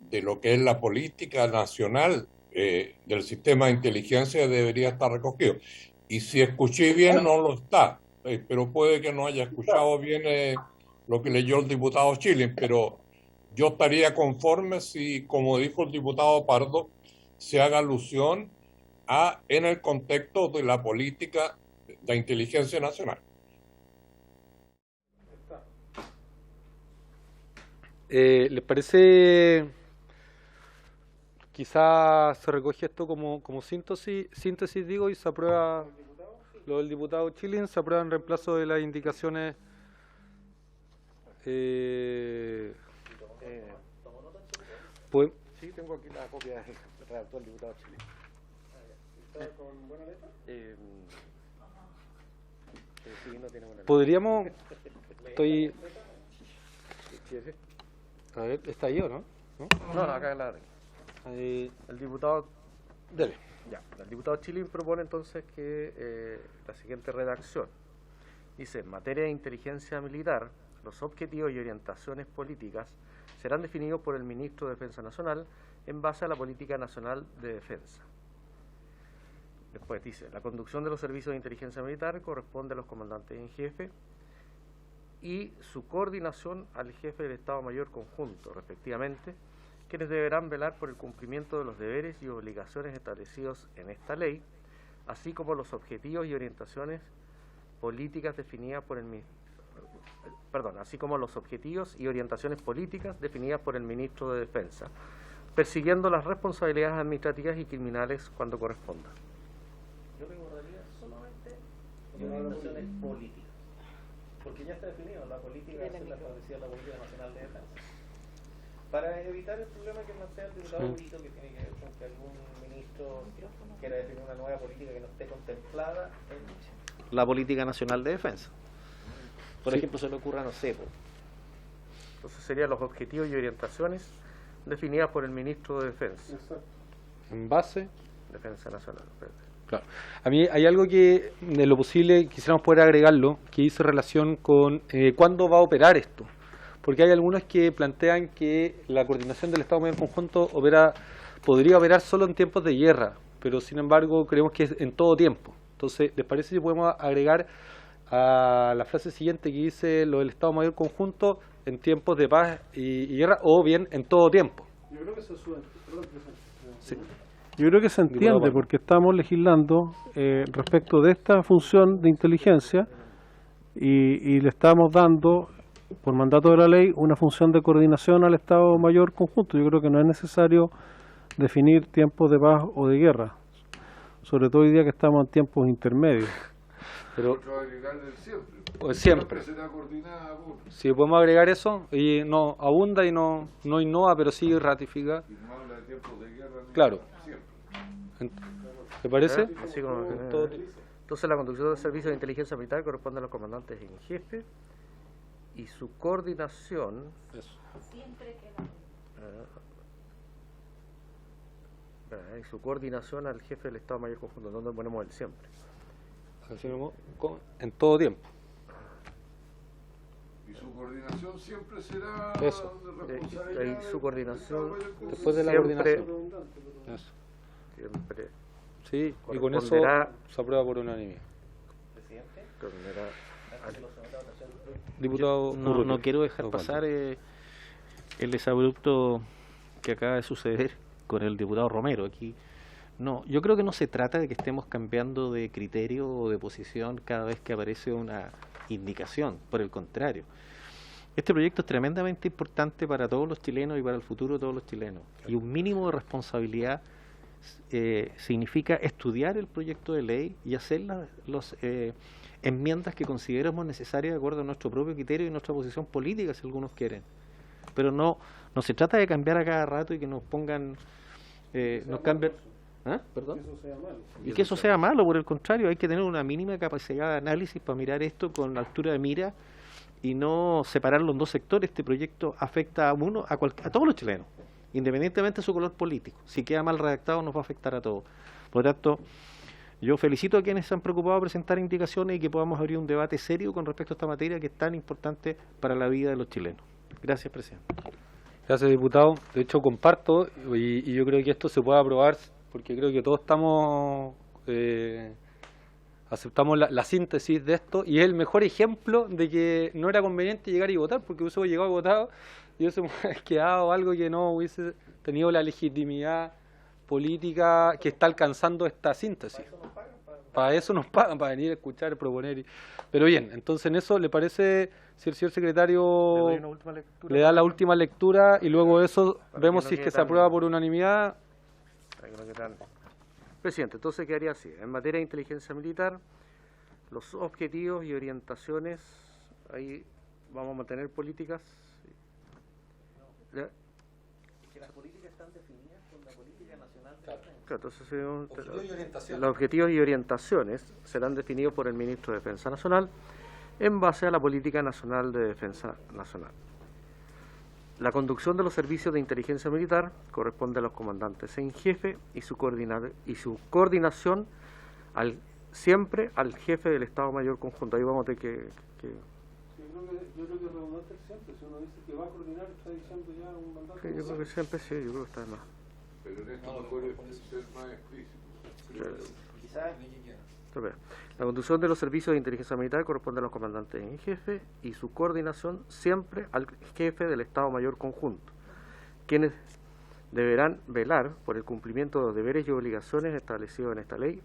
de lo que es la política nacional del sistema de inteligencia debería estar recogido. Y si escuché bien, no lo está, pero puede que no haya escuchado bien lo que leyó el diputado Chilin, pero yo estaría conforme si, como dijo el diputado Pardo, se haga alusión en el contexto de la política de inteligencia nacional. ¿Les parece? Quizás se recoge esto como síntesis digo, y se aprueba lo del diputado Chilin, se aprueba en reemplazo de las indicaciones. Pues, Sí, tengo aquí la copia del redactor del diputado Chile. ¿Está con buena letra? Sí, no tiene buena letra. podríamos. Estoy. ¿Sí, ese? A ver, ¿está ahí o no? No, acá en la tengo. Ahí, El diputado dele. Ya, el diputado Chilin propone entonces que la siguiente redacción dice: en materia de inteligencia militar, los objetivos y orientaciones políticas serán definidos por el Ministro de Defensa Nacional en base a la Política Nacional de Defensa. Después dice: la conducción de los servicios de inteligencia militar corresponde a los comandantes en jefe y su coordinación al jefe del Estado Mayor Conjunto, respectivamente, quienes deberán velar por el cumplimiento de los deberes y obligaciones establecidos en esta ley, así como los objetivos y orientaciones políticas definidas por el Ministro de Defensa, persiguiendo las responsabilidades administrativas y criminales cuando corresponda. Yo le borraría solamente orientaciones políticas, porque ya está definido, la política es la establecida en la Política Nacional de Defensa. Para evitar el problema que plantea el diputado Brito, que tiene que ver con que algún ministro quiera definir una nueva política que no esté contemplada en la Política Nacional de Defensa. Por ejemplo, se le ocurra, no sé, Entonces serían los objetivos y orientaciones definidas por el Ministro de Defensa. En base. Defensa Nacional. Claro. A mí hay algo que, de lo posible, quisiéramos poder agregarlo, que dice relación con cuándo va a operar esto. Porque hay algunos que plantean que la coordinación del Estado Mayor Conjunto podría operar solo en tiempos de guerra, pero sin embargo creemos que es en todo tiempo. Entonces, ¿les parece si podemos agregar a la frase siguiente que dice lo del Estado Mayor Conjunto en tiempos de paz y guerra, o bien en todo tiempo? Yo creo que se entiende porque estamos legislando respecto de esta función de inteligencia y le estamos dando, por mandato de la ley, una función de coordinación al Estado Mayor Conjunto. Yo creo que no es necesario definir tiempos de paz o de guerra, sobre todo hoy día que estamos en tiempos intermedios. Pero Otro agregarle el siempre. pues siempre. Será coordinada por Si podemos agregar eso, y no abunda y no innova, pero sí ratifica. y no habla de tiempos de guerra. ni Claro. siempre. ¿Te parece? Así como entonces la conducción del servicio de inteligencia militar corresponde a los comandantes en jefe y su coordinación Eso. y su coordinación al jefe del Estado Mayor Conjunto, donde ponemos el siempre. Así mismo, en todo tiempo. Y su coordinación siempre será Eso. de responsabilidad Ahí su coordinación Después de la siempre, coordinación. Eso. siempre Sí, y con eso corresponderá- se aprueba por unanimidad. corresponderá al Diputado no Urrutia. quiero dejar No, pasar el desabrupto que acaba de suceder con el diputado Romero. Aquí no, yo creo que no se trata de que estemos cambiando de criterio o de posición cada vez que aparece una indicación, por el contrario. Este proyecto es tremendamente importante para todos los chilenos y para el futuro de todos los chilenos. Y un mínimo de responsabilidad significa estudiar el proyecto de ley y hacer las enmiendas que consideremos necesarias de acuerdo a nuestro propio criterio y nuestra posición política, si algunos quieren. Pero no se trata de cambiar a cada rato y que nos pongan, nos cambien. ¿Ah? ¿Perdón? Y que eso sea malo, por el contrario, hay que tener una mínima capacidad de análisis para mirar esto con altura de mira y no separarlo en dos sectores. Este proyecto afecta a todos los chilenos, independientemente de su color político. Si queda mal redactado nos va a afectar a todos. Por lo tanto, yo felicito a quienes se han preocupado de presentar indicaciones y que podamos abrir un debate serio con respecto a esta materia que es tan importante para la vida de los chilenos. Gracias, presidente. Gracias, diputado. De hecho, comparto y yo creo que esto se puede aprobar porque creo que todos estamos aceptamos la síntesis de esto y es el mejor ejemplo de que no era conveniente llegar y votar porque hubiese llegado y votado y hubiese quedado algo que no hubiese tenido la legitimidad política que está alcanzando esta síntesis. para eso nos pagan, para venir a escuchar, proponer. Pero bien, entonces en eso, ¿le parece, si el señor Le secretario doy una última lectura. le da la última lectura y luego de eso Para vemos que no si es que quede se tan- aprueba por unanimidad? Para que no quede tan- Presidente, entonces quedaría así. En materia de inteligencia militar, los objetivos y orientaciones, ahí vamos a mantener políticas. ¿Ya? Claro, entonces, los objetivos y orientaciones serán definidos por el Ministro de Defensa Nacional en base a la Política Nacional de Defensa Nacional. La conducción de los servicios de inteligencia militar corresponde a los comandantes en jefe y su coordinación siempre al jefe del Estado Mayor Conjunto. Ahí vamos a tener que Yo creo que es redundante siempre, si uno dice que va a coordinar, está diciendo ya un mandato. sí, yo creo que siempre sí, yo creo que está de más. Pero en esto mejor es ser más explícito. Entonces, la conducción de los servicios de inteligencia militar corresponde a los comandantes en jefe y su coordinación siempre al jefe del Estado Mayor Conjunto, quienes deberán velar por el cumplimiento de los deberes y obligaciones establecidos en esta ley,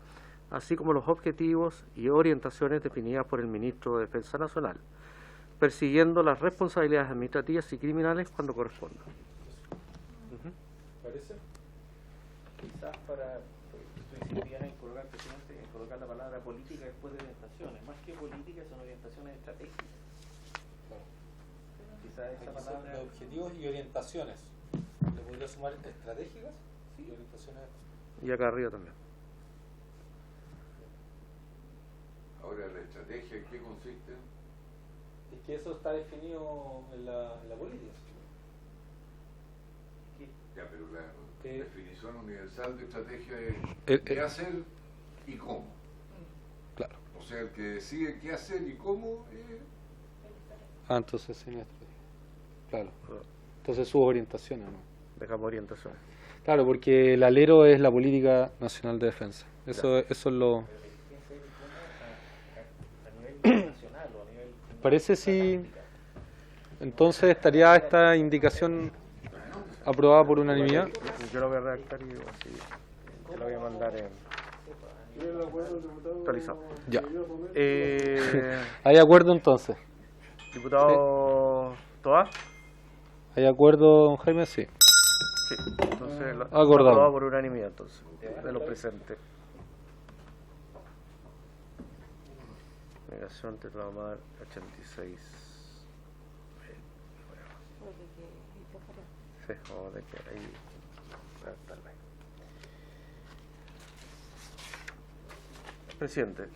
así como los objetivos y orientaciones definidas por el Ministro de Defensa Nacional, persiguiendo las responsabilidades administrativas y criminales cuando corresponda. ¿Parece? Quizás para, tú insistías en colocar, presidente, en colocar la palabra política después de orientaciones. Más que políticas son orientaciones estratégicas. Quizás esa palabra... objetivos y orientaciones. ¿Le podría sumar estratégicas? Sí, orientaciones. Y acá arriba también. Ahora, ¿la estrategia en qué consiste? Es que eso está definido en la política. Ya, pero la ¿Qué? definición universal de estrategia es Eh, qué hacer y cómo. Claro. O sea, el que decide qué hacer y cómo Ah, entonces sí, no es estrategia. Claro. Entonces sus orientaciones, ¿no? Dejamos orientaciones. Claro, porque el alero es la Política Nacional de Defensa. Eso es lo... a nivel nacional o a nivel... Parece si... Entonces estaría esta indicación aprobada por unanimidad. Yo lo voy a redactar y así te lo voy a mandar actualizado. Ya. Hay ¿Hay acuerdo entonces? diputado Toá. ¿Hay acuerdo, don Jaime? Sí. Sí, entonces lo Acordado. aprobado por unanimidad entonces, de los presentes. Negación te la vamos a dar 86. Sí, vamos a tener que ahí redactarla. Presidente,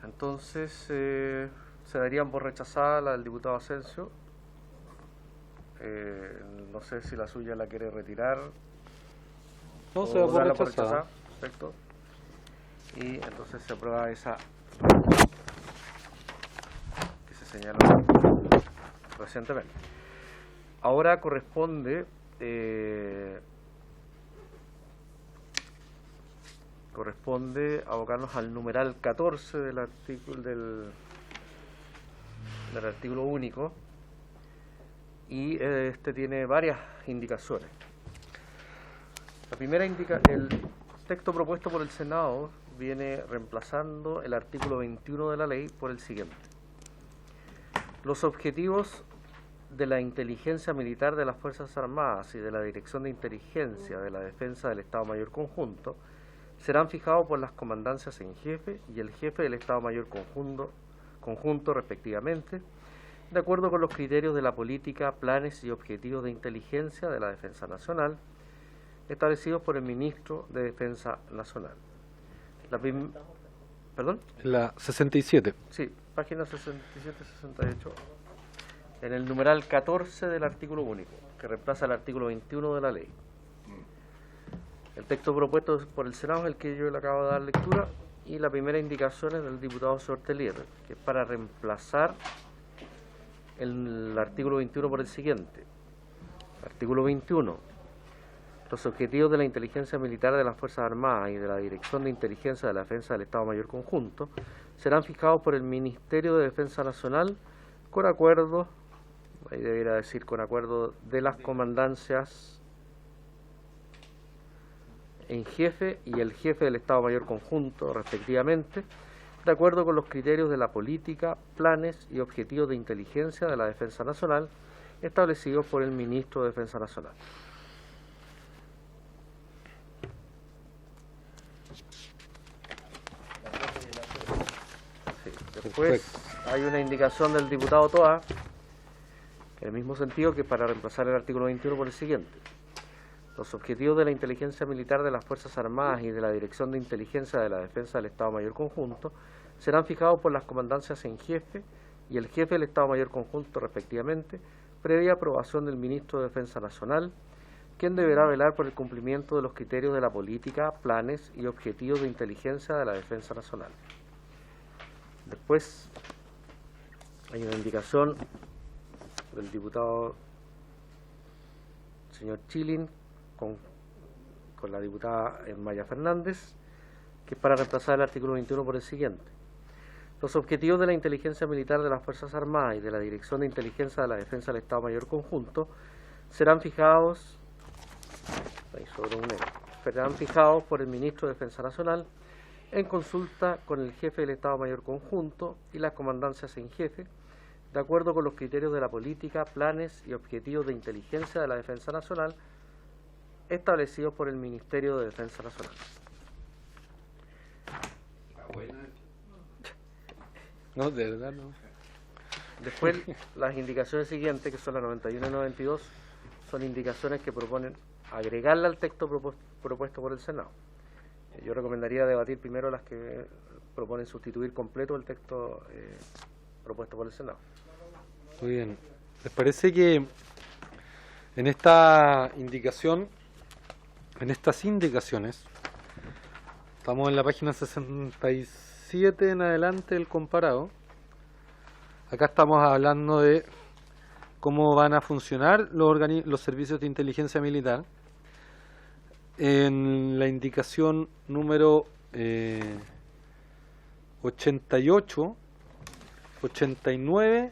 entonces se darían por rechazada la del diputado Asensio. No sé si la suya la quiere retirar. No, o se va por darla rechazada. Perfecto. Y entonces se aprueba esa que se señala recientemente. Ahora corresponde abocarnos al numeral 14 del artículo del artículo único, y este tiene varias indicaciones. La primera indica, el texto propuesto por el Senado viene reemplazando el artículo 21 de la ley por el siguiente: los objetivos de la inteligencia militar de las Fuerzas Armadas y de la Dirección de Inteligencia de la Defensa del Estado Mayor Conjunto serán fijados por las comandancias en jefe y el jefe del Estado Mayor conjunto respectivamente, de acuerdo con los criterios de la política, planes y objetivos de inteligencia de la Defensa Nacional, establecidos por el Ministro de Defensa Nacional. ¿Perdón? La 67. Sí, página 67-68, en el numeral 14 del artículo único, que reemplaza el artículo 21 de la ley. El texto propuesto por el Senado es el que yo le acabo de dar lectura, y la primera indicación es del diputado Sortelier, que es para reemplazar el artículo 21 por el siguiente. Artículo 21. Los objetivos de la inteligencia militar de las Fuerzas Armadas y de la Dirección de Inteligencia de la Defensa del Estado Mayor Conjunto serán fijados por el Ministerio de Defensa Nacional con acuerdo, ahí debería decir con acuerdo de las comandancias en jefe y el jefe del Estado Mayor Conjunto, respectivamente, de acuerdo con los criterios de la política, planes y objetivos de inteligencia de la Defensa Nacional establecidos por el Ministro de Defensa Nacional. Sí, después hay una indicación del diputado Toa, en el mismo sentido, que para reemplazar el artículo 21 por el siguiente. Los objetivos de la inteligencia militar de las Fuerzas Armadas y de la Dirección de Inteligencia de la Defensa del Estado Mayor Conjunto serán fijados por las comandancias en jefe y el jefe del Estado Mayor Conjunto, respectivamente, previa aprobación del Ministro de Defensa Nacional, quien deberá velar por el cumplimiento de los criterios de la política, planes y objetivos de inteligencia de la Defensa Nacional. Después hay una indicación del diputado señor Chilin con la diputada Maya Fernández, que es para reemplazar el artículo 21 por el siguiente. Los objetivos de la inteligencia militar de las Fuerzas Armadas y de la Dirección de Inteligencia de la Defensa del Estado Mayor Conjunto serán fijados por el Ministro de Defensa Nacional en consulta con el jefe del Estado Mayor Conjunto y las comandancias en jefe, de acuerdo con los criterios de la política, planes y objetivos de inteligencia de la Defensa Nacional establecidos por el Ministerio de Defensa Nacional. No, de verdad no. Después, las indicaciones siguientes, que son las 91 y 92, son indicaciones que proponen agregarle al texto propuesto por el Senado. Yo recomendaría debatir primero las que proponen sustituir completo el texto propuesto por el Senado. Muy bien. ¿Les parece que en esta indicación, en estas indicaciones, estamos en la página 67 en adelante del comparado? Acá estamos hablando de cómo van a funcionar los servicios de inteligencia militar. En la indicación número 88, 89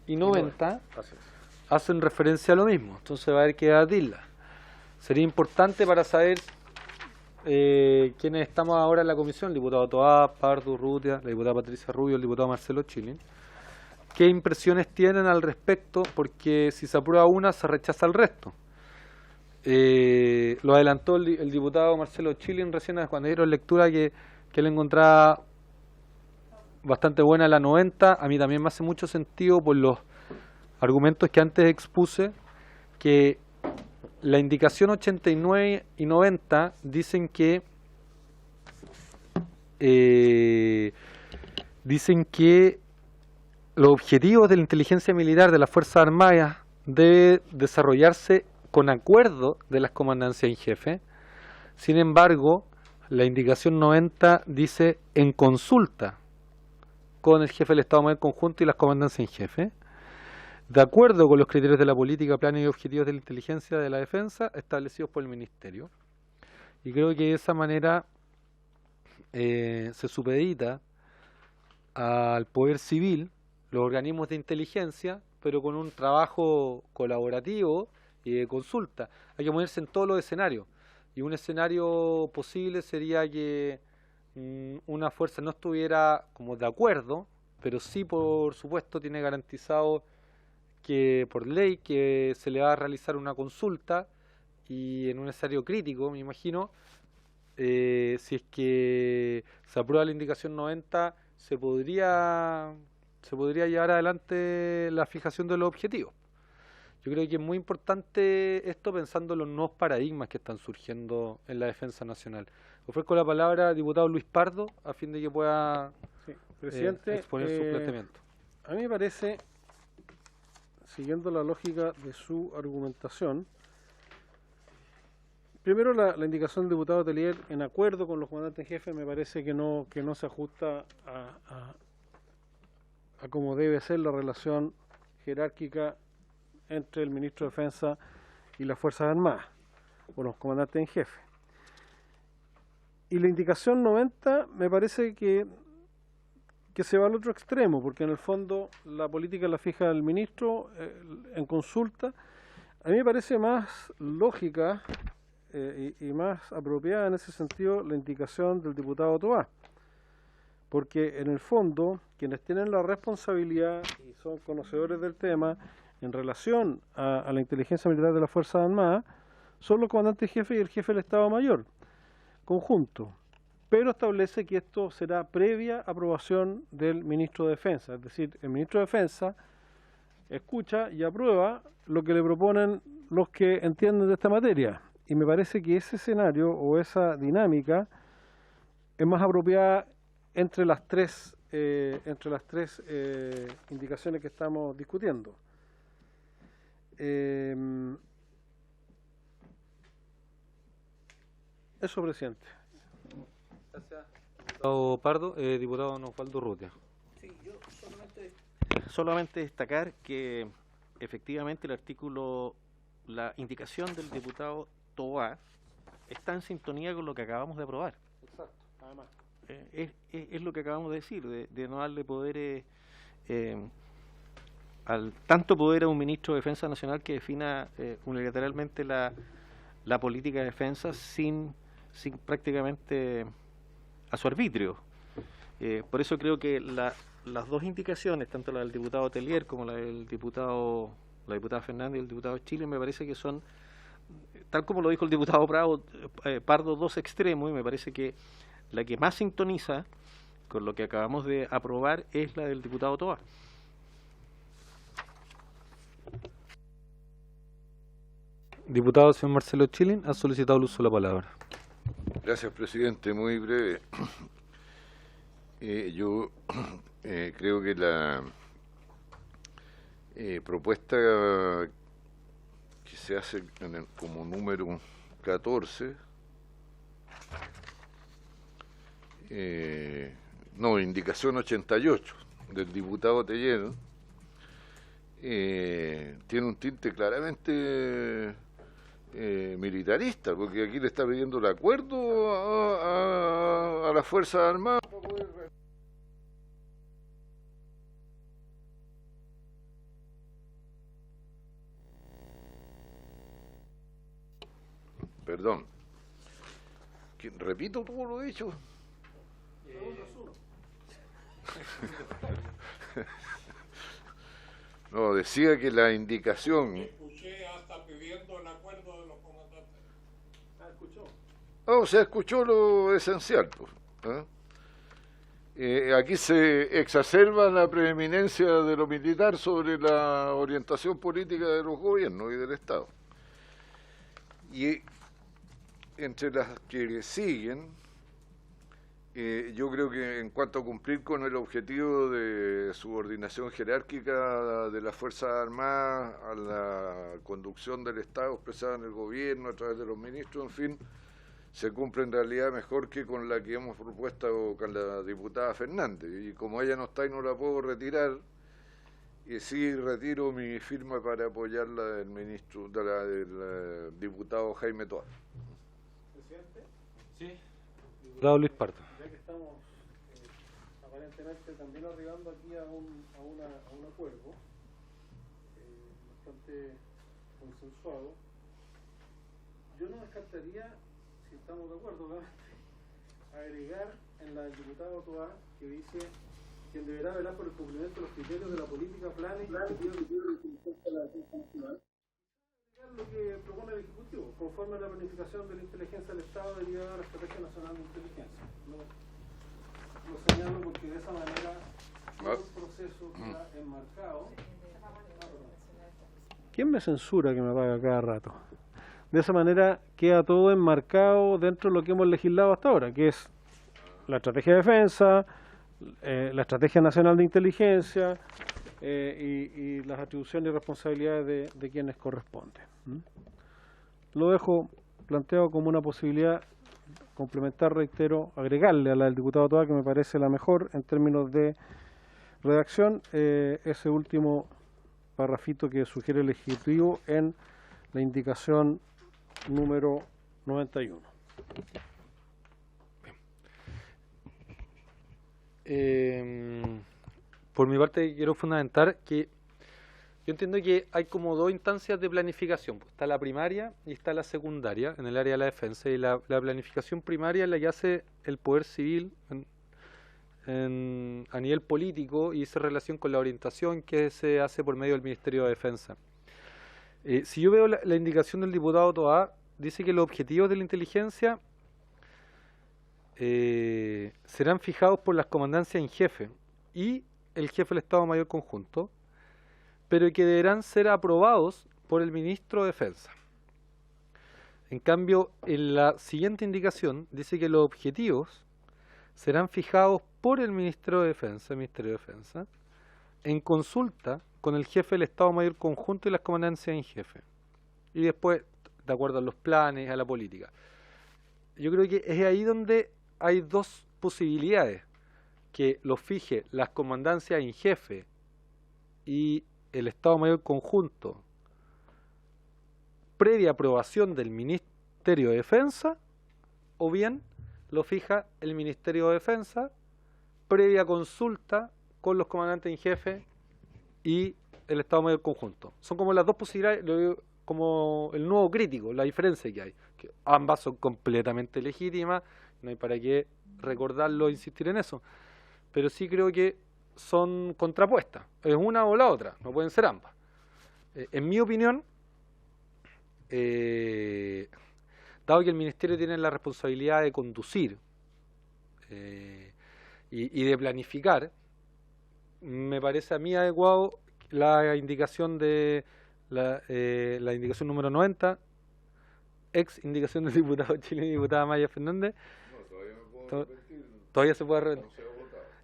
y 90 hacen referencia a lo mismo, entonces va a haber que debatirla. Sería importante para saber quiénes estamos ahora en la comisión: el diputado Toá, Pardo, Urrutia, la diputada Patricia Rubio, el diputado Marcelo Chilin. ¿Qué impresiones tienen al respecto? Porque si se aprueba una, se rechaza el resto. Lo adelantó el diputado Marcelo Chilin recién cuando dieron lectura que él encontraba bastante buena la 90. A mí también me hace mucho sentido por los argumentos que antes expuse, que la indicación 89 y 90 dicen que los objetivos de la inteligencia militar de las Fuerzas Armadas deben desarrollarse con acuerdo de las comandancias en jefe. Sin embargo, la indicación 90 dice en consulta con el jefe del Estado Mayor Conjunto y las comandancias en jefe, de acuerdo con los criterios de la política, planes y objetivos de la inteligencia de la defensa establecidos por el Ministerio. Y creo que de esa manera se supedita al poder civil, los organismos de inteligencia, pero con un trabajo colaborativo y de consulta. Hay que moverse en todos los escenarios. Y un escenario posible sería que una fuerza no estuviera como de acuerdo, pero sí, por supuesto, tiene garantizado que por ley que se le va a realizar una consulta, y en un escenario crítico, me imagino, si es que se aprueba la indicación 90, se podría llevar adelante la fijación de los objetivos. Yo creo que es muy importante esto pensando en los nuevos paradigmas que están surgiendo en la defensa nacional. Ofrezco la palabra al diputado Luis Pardo a fin de que pueda Presidente, exponer su planteamiento. A mí me parece, siguiendo la lógica de su argumentación, primero la indicación del diputado Telier en acuerdo con los comandantes en jefe me parece que no se ajusta a cómo debe ser la relación jerárquica entre el ministro de Defensa y las Fuerzas Armadas, o los comandantes en jefe. Y la indicación 90 me parece que se va al otro extremo, porque en el fondo la política la fija el ministro en consulta. A mí me parece más lógica y más apropiada en ese sentido la indicación del diputado Toá, porque en el fondo quienes tienen la responsabilidad y son conocedores del tema en relación a la inteligencia militar de las Fuerzas Armadas son los comandantes jefes y el jefe del Estado Mayor conjunto, pero establece que esto será previa aprobación del ministro de Defensa, es decir, el ministro de Defensa escucha y aprueba lo que le proponen los que entienden de esta materia, y me parece que ese escenario o esa dinámica es más apropiada entre las tres indicaciones que estamos discutiendo. Eso, presidente. Gracias. Diputado Pardo, diputado Osvaldo Urrutia. Sí, yo solamente destacar que efectivamente el artículo, la indicación del diputado Toá está en sintonía con lo que acabamos de aprobar. Exacto, además. Es lo que acabamos de decir, de no darle poderes, tanto poder a un ministro de Defensa Nacional que defina unilateralmente la política de defensa sin prácticamente a su arbitrio. Por eso creo que las dos indicaciones, tanto la del diputado Telier como la diputada Fernández y el diputado Chile, me parece que son, tal como lo dijo el diputado Pardo, dos extremos, y me parece que la que más sintoniza con lo que acabamos de aprobar es la del diputado Toá. Diputado señor Marcelo Chilin ha solicitado el uso de la palabra. Gracias, presidente. Muy breve. Yo creo que la propuesta que se hace como número 14, indicación 88 del diputado Tellero, tiene un tinte claramente militarista, porque aquí le está pidiendo el acuerdo a las Fuerzas Armadas para poder... Perdón. ¿Repito todo lo dicho? No, decía que la indicación... Escuché hasta pidiendo el acuerdo de los comandantes. ¿Escuchó? O sea, escuchó lo esencial. Pues, aquí se exacerba la preeminencia de lo militar sobre la orientación política de los gobiernos y del Estado. Y entre las que siguen, yo creo que en cuanto a cumplir con el objetivo de subordinación jerárquica de las Fuerzas Armadas a la conducción del Estado expresada en el gobierno a través de los ministros, en fin, se cumple en realidad mejor que con la que hemos propuesto con la diputada Fernández. Y como ella no está y no la puedo retirar, sí retiro mi firma para apoyar la del ministro, del diputado Jaime Toá. ¿Presidente? Sí. Diputado Luis Pardo. Ya que estamos aparentemente también arribando aquí a un acuerdo bastante consensuado, yo no descartaría, si estamos de acuerdo, obviamente, agregar en la del diputado Toá que dice quien deberá velar por el cumplimiento de los criterios de la política, planes y objetivos de la defensa nacional. Lo que propone el Ejecutivo, conforme a la planificación de la inteligencia del Estado derivada de la Estrategia Nacional de Inteligencia. Lo señalo porque de esa manera todo el proceso queda enmarcado. ¿Quién me censura que me paga cada rato? De esa manera queda todo enmarcado dentro de lo que hemos legislado hasta ahora, que es la estrategia de defensa, la estrategia nacional de inteligencia y las atribuciones y responsabilidades de quienes corresponden. Lo dejo planteado como una posibilidad, complementar, reitero, agregarle a la del diputado Toá, que me parece la mejor en términos de redacción, ese último parrafito que sugiere el Ejecutivo en la indicación número 91. Por mi parte quiero fundamentar que Yo entiendo que hay como dos instancias de planificación. Está la primaria y está la secundaria en el área de la defensa. Y la planificación primaria es la que hace el poder civil a nivel político y hace relación con la orientación que se hace por medio del Ministerio de Defensa. Si yo veo la indicación del diputado Toá, dice que los objetivos de la inteligencia serán fijados por las comandancias en jefe y el jefe del Estado Mayor Conjunto, pero que deberán ser aprobados por el ministro de Defensa. En cambio, en la siguiente indicación dice que los objetivos serán fijados por el Ministerio de Defensa, en consulta con el jefe del Estado Mayor Conjunto y las comandancias en jefe. Y después, de acuerdo a los planes, a la política. Yo creo que es ahí donde hay dos posibilidades: que lo fije las comandancias en jefe y el Estado Mayor Conjunto previa aprobación del Ministerio de Defensa, o bien lo fija el Ministerio de Defensa previa consulta con los comandantes en jefe y el Estado Mayor Conjunto. Son como las dos posibilidades, lo digo como el nuevo crítico, la diferencia que hay, que ambas son completamente legítimas, no hay para qué recordarlo e insistir en eso, pero sí creo que son contrapuestas, es una o la otra, no pueden ser ambas. En mi opinión, dado que el Ministerio tiene la responsabilidad de conducir y de planificar, me parece a mí adecuado la indicación de la indicación número 90, ex indicación del diputado chileno y diputada Maya Fernández. Todavía se puede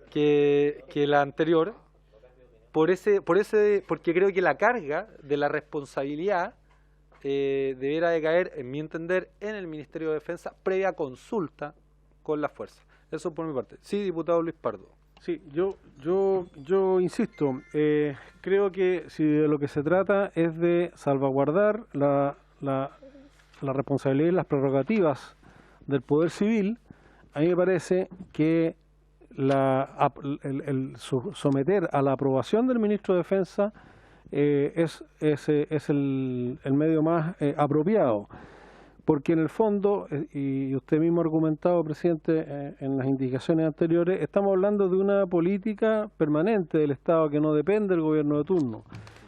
que la anterior, porque creo que la carga de la responsabilidad debiera de caer, en mi entender, en el Ministerio de Defensa previa consulta con las fuerzas. Eso por mi parte. Sí, diputado Luis Pardo. Sí, yo insisto, creo que si de lo que se trata es de salvaguardar la responsabilidad y las prerrogativas del Poder Civil, a mí me parece que someter a la aprobación del Ministro de Defensa es el medio más apropiado. Porque en el fondo, y usted mismo ha argumentado, presidente, en las indicaciones anteriores, estamos hablando de una política permanente del Estado que no depende del gobierno de turno.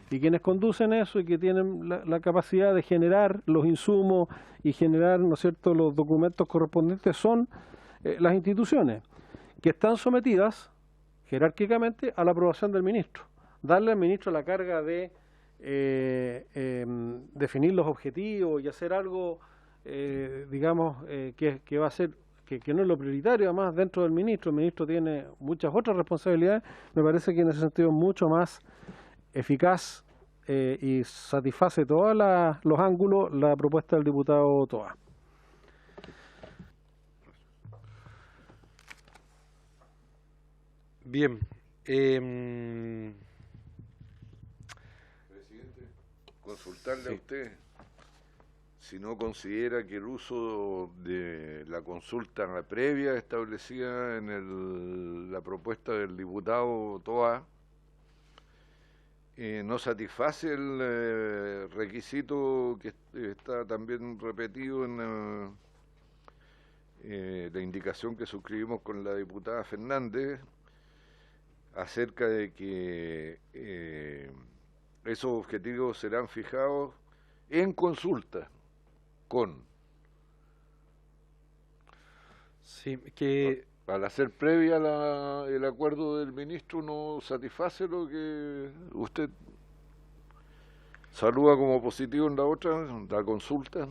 Y quienes conducen eso y que tienen la capacidad de generar los insumos y generar, ¿no es cierto?, los documentos correspondientes son las instituciones, que están sometidas jerárquicamente a la aprobación del ministro. Darle al ministro la carga de definir los objetivos y hacer algo que va a ser, que no es lo prioritario además dentro del ministro. El ministro tiene muchas otras responsabilidades. Me parece que en ese sentido es mucho más eficaz y satisface todos los ángulos la propuesta del diputado Toá. Bien. Presidente, consultarle a usted si no considera que el uso de la consulta previa establecida en la propuesta del diputado Toá no satisface el requisito que está también repetido en la indicación que suscribimos con la diputada Fernández acerca de que esos objetivos serán fijados en consulta con. Sí, que al hacer previa el acuerdo del ministro no satisface lo que usted saluda como positivo en la otra, la consulta.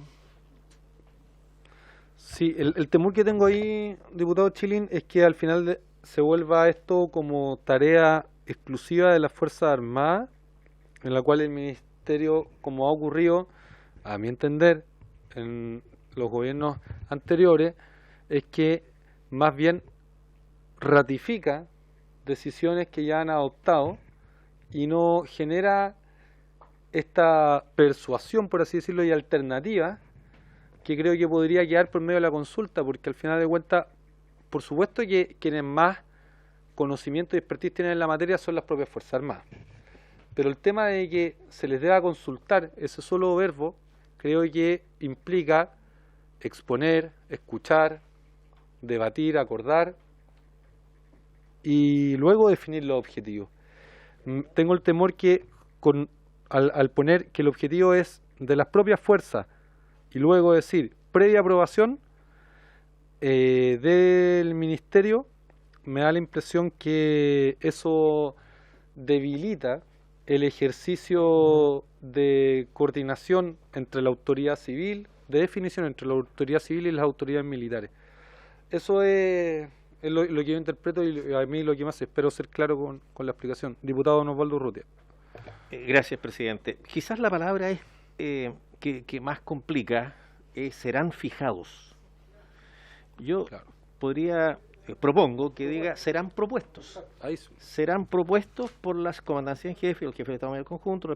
sí, el temor que tengo ahí, diputado Chilín, es que al final se vuelva esto como tarea exclusiva de las Fuerzas Armadas, en la cual el Ministerio, como ha ocurrido, a mi entender, en los gobiernos anteriores, es que más bien ratifica decisiones que ya han adoptado y no genera esta persuasión, por así decirlo, y alternativa que creo que podría quedar por medio de la consulta, porque al final de cuentas, por supuesto que quienes más conocimiento y expertise tienen en la materia son las propias Fuerzas Armadas, Pero el tema de que se les deba consultar ese solo verbo, creo que implica exponer, escuchar, debatir, acordar y luego definir los objetivos. Tengo el temor que al poner que el objetivo es de las propias fuerzas y luego decir previa aprobación del ministerio, me da la impresión que eso debilita el ejercicio de coordinación entre la autoridad civil, de definición entre la autoridad civil y las autoridades militares. Eso es lo que yo interpreto y a mí lo que más espero ser claro con la explicación. Diputado Don Osvaldo Urrutia. Gracias, presidente. Quizás la palabra es que más complica serán fijados. Yo propongo que diga serán propuestos. Serán propuestos por las comandancias en jefe y el jefe de Estado Mayor Conjunto,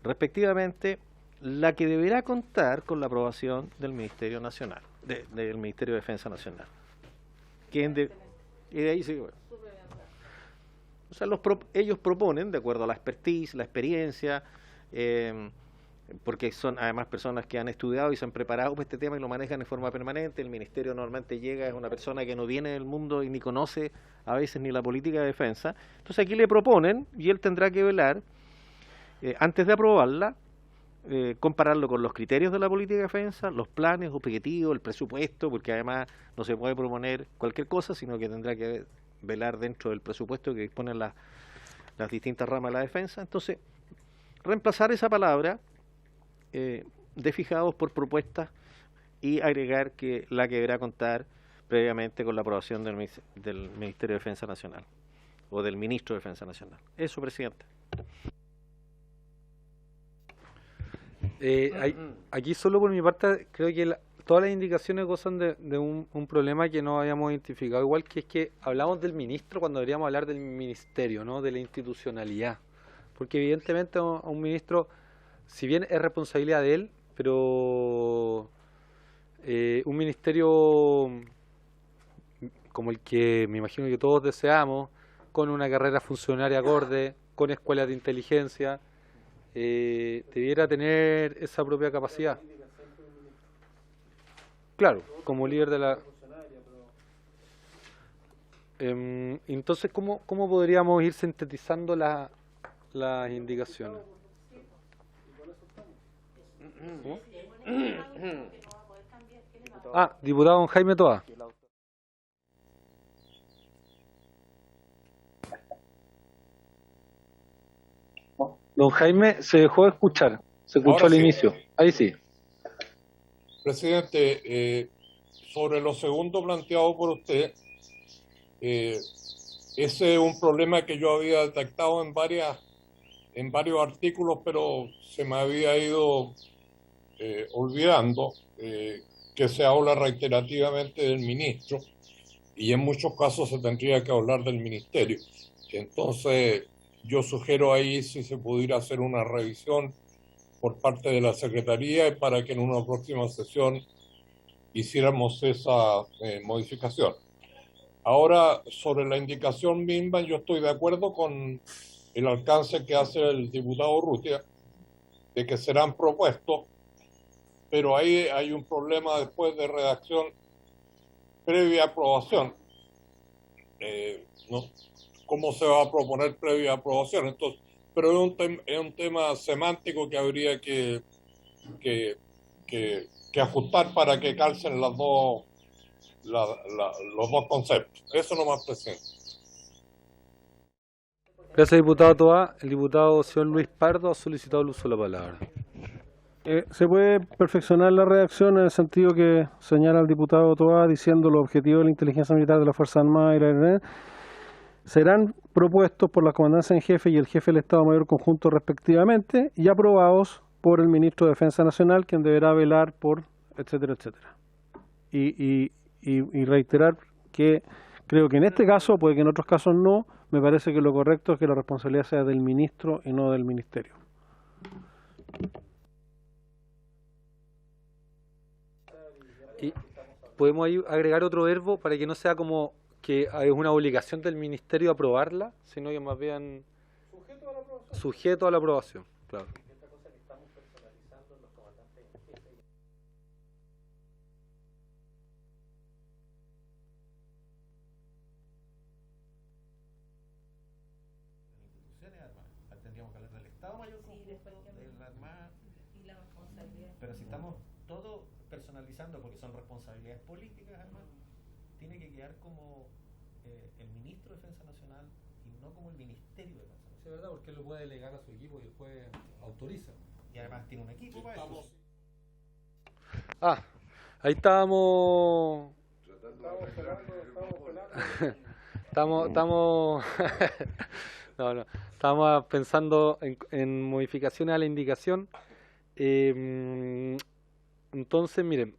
respectivamente, la que deberá contar con la aprobación del Ministerio Nacional, del Ministerio de Defensa Nacional. Y de ahí sigue. Bueno. O sea, ellos proponen, de acuerdo a la expertise, la experiencia, porque son además personas que han estudiado y se han preparado para este tema y lo manejan de forma permanente. El ministerio normalmente llega, es una persona que no viene del mundo y ni conoce a veces ni la política de defensa. Entonces aquí le proponen y él tendrá que velar, antes de aprobarla, compararlo con los criterios de la política de defensa, los planes, objetivos, el presupuesto, porque además no se puede proponer cualquier cosa, sino que tendrá que velar dentro del presupuesto que disponen las distintas ramas de la defensa. Entonces, reemplazar esa palabra de fijados por propuestas y agregar que la que deberá contar previamente con la aprobación del Ministerio de Defensa Nacional o del Ministro de Defensa Nacional. Eso, presidente. Aquí solo por mi parte creo que todas las indicaciones gozan de un problema que no habíamos identificado, igual que es que hablamos del ministro cuando deberíamos hablar del ministerio, ¿no? De la institucionalidad, porque evidentemente a un ministro, si bien es responsabilidad de él, pero un ministerio como el que me imagino que todos deseamos, con una carrera funcionaria acorde, con escuelas de inteligencia, debiera tener esa propia capacidad. Claro, como líder de la... entonces, ¿cómo podríamos ir sintetizando las indicaciones? ¿Cómo? Diputado don Jaime Toa. Don Jaime se dejó de escuchar, se escuchó al inicio. Ahí sí. Presidente, sobre lo segundo planteado por usted, ese es un problema que yo había detectado en varios artículos, pero se me había ido olvidando que se habla reiterativamente del ministro y en muchos casos se tendría que hablar del ministerio. Entonces, yo sugiero ahí si se pudiera hacer una revisión por parte de la Secretaría para que en una próxima sesión hiciéramos esa modificación. Ahora, sobre la indicación misma, yo estoy de acuerdo con el alcance que hace el diputado Urrutia, de que serán propuestos, pero ahí hay un problema después de redacción previa aprobación. ¿No? ¿Cómo se va a proponer previa aprobación? Entonces, pero es un tema semántico que habría que ajustar para que calcen los dos conceptos. Eso nomás, presidente. Gracias, diputado Toa. El diputado señor Luis Pardo ha solicitado el uso de la palabra. Se puede perfeccionar la redacción en el sentido que señala el diputado Toa diciendo los objetivos de la inteligencia militar de las Fuerzas Armadas y la ARN serán propuestos por la comandancia en jefe y el jefe del Estado Mayor Conjunto respectivamente y aprobados por el Ministro de Defensa Nacional, quien deberá velar por, etcétera, etcétera. Y reiterar que creo que en este caso, puede que en otros casos no, me parece que lo correcto es que la responsabilidad sea del Ministro y no del Ministerio. Y podemos ahí agregar otro verbo para que no sea como que es una obligación del ministerio aprobarla, sino que más bien sujeto a la aprobación, claro. Tendríamos que hablar del Estado Mayor Conjunto, de la Armada, pero si estamos todo personalizando, porque son responsabilidades políticas, además, tiene que quedar como el ministro de Defensa Nacional y no como el Ministerio de Defensa Nacional. Sí, es verdad, porque él lo puede delegar a su equipo y después autoriza. Y además tiene un equipo para eso. Ah, ahí estábamos. Estamos no, estábamos pensando en modificaciones a la indicación. Entonces, miren,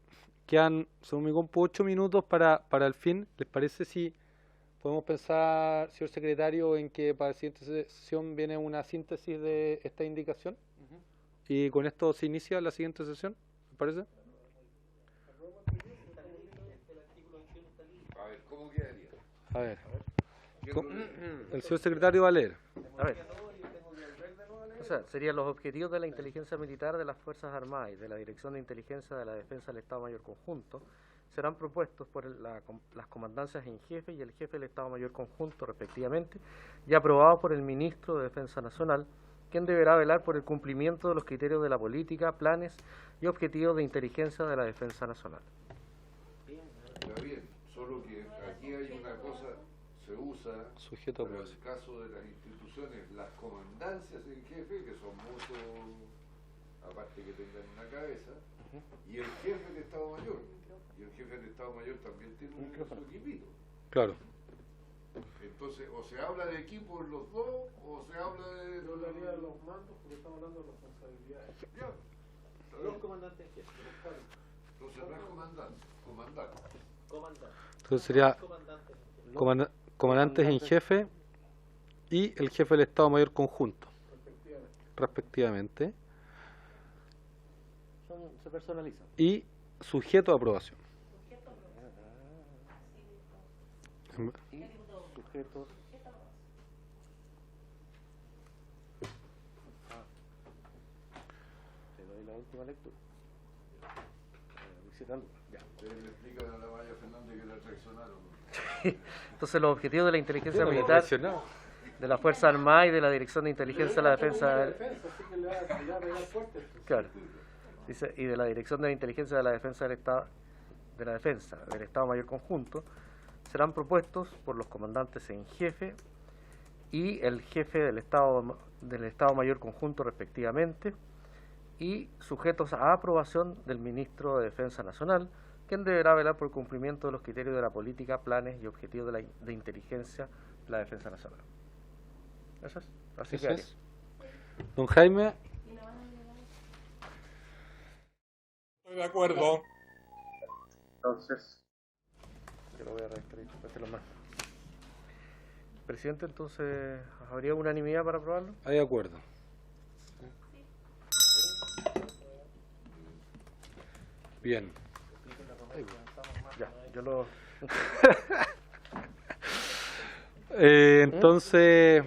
quedan, según mi compu, 8 minutos para el fin. ¿Les parece si podemos pensar, señor secretario, en que para la siguiente sesión viene una síntesis de esta indicación? Y con esto se inicia la siguiente sesión, ¿les parece? A ver, ¿cómo quedaría? A ver. El señor secretario va a leer. A ver. O sea, serían los objetivos de la inteligencia militar de las Fuerzas Armadas y de la Dirección de Inteligencia de la Defensa del Estado Mayor Conjunto serán propuestos por las comandancias en jefe y el jefe del Estado Mayor Conjunto, respectivamente, y aprobados por el Ministro de Defensa Nacional, quien deberá velar por el cumplimiento de los criterios de la política, planes y objetivos de inteligencia de la Defensa Nacional. Está bien, solo que aquí hay una cosa, se usa Sujeto a para el aprobación. caso de las instituciones, las comandancias en jefe, que son muchos, aparte que tengan una cabeza, y el jefe del Estado Mayor. Y el jefe del Estado Mayor también tiene su equipito. Claro. Entonces, o se habla de equipo en los dos, o se habla de... Yo hablaría de los mandos porque estamos hablando de responsabilidades. Ya, Los comandantes en jefe. entonces no es comandante. Entonces sería comandantes en jefe y el jefe del Estado Mayor Conjunto, respectivamente. Se personalizan. Y sujeto a aprobación. Y sujetos. Te doy la última lectura. Ya. Ustedes le explican a la Maya Fernández que la traicionaron. Entonces, los objetivos de la inteligencia militar de la Fuerza Armada y de la Dirección de Inteligencia de la Defensa. Claro. Dice, y de la Dirección de Inteligencia de la Defensa del Estado, del Estado Mayor Conjunto, serán propuestos por los comandantes en jefe y el jefe del Estado Mayor Conjunto, respectivamente, y sujetos a aprobación del Ministro de Defensa Nacional, quien deberá velar por el cumplimiento de los criterios de la política, planes y objetivos de inteligencia de la Defensa Nacional. Eso es. Así Eso que es. Don Jaime. Estoy de acuerdo. Entonces, yo lo voy a reescribir, este lo más. Presidente, entonces, ¿habría unanimidad para aprobarlo? Hay acuerdo. Bien. Ya, yo lo... Entonces,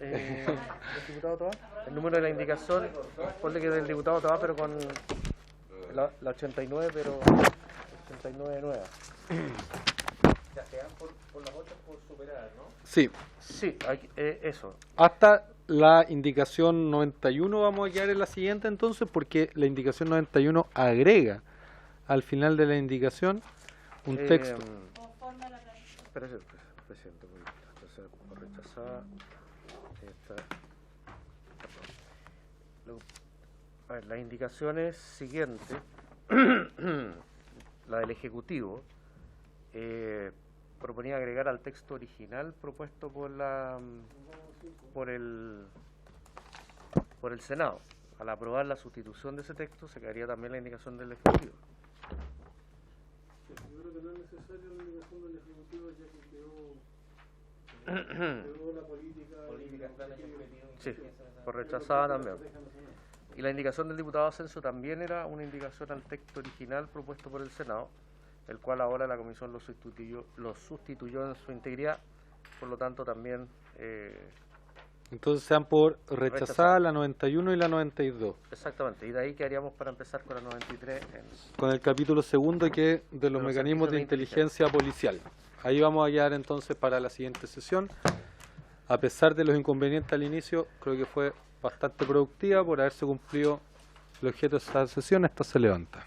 ¿el diputado Toá? El número de la indicación, ponle que del diputado Toá, pero con la 89, pero 89 nueva. Ya quedan por las otras por superar, ¿no? sí, Sí, eso. hasta la indicación 91 vamos a quedar en la siguiente entonces, porque la indicación 91 agrega al final de la indicación un texto. Espérese, presidente, entonces por rechazada. A ver, las indicaciones siguientes, la del Ejecutivo, proponía agregar al texto original propuesto por el Senado. Al aprobar la sustitución de ese texto, se quedaría también la indicación del Ejecutivo. Yo creo que no es necesario la indicación del Ejecutivo ya que quedó la política planes y objetivos. Sí, por rechazada también. Y la indicación del diputado Asensio también era una indicación al texto original propuesto por el Senado, el cual ahora la Comisión lo sustituyó en su integridad, por lo tanto también Entonces sean por rechazada Rechazada. la 91 y la 92. Exactamente, y de ahí quedaríamos para empezar con la 93 Con el capítulo segundo que es de los los mecanismos de servicios de inteligencia policial. Ahí vamos a quedar entonces para la siguiente sesión. A pesar de los inconvenientes al inicio, creo que fue bastante productiva por haberse cumplido el objeto de esta sesión. Esta se levanta.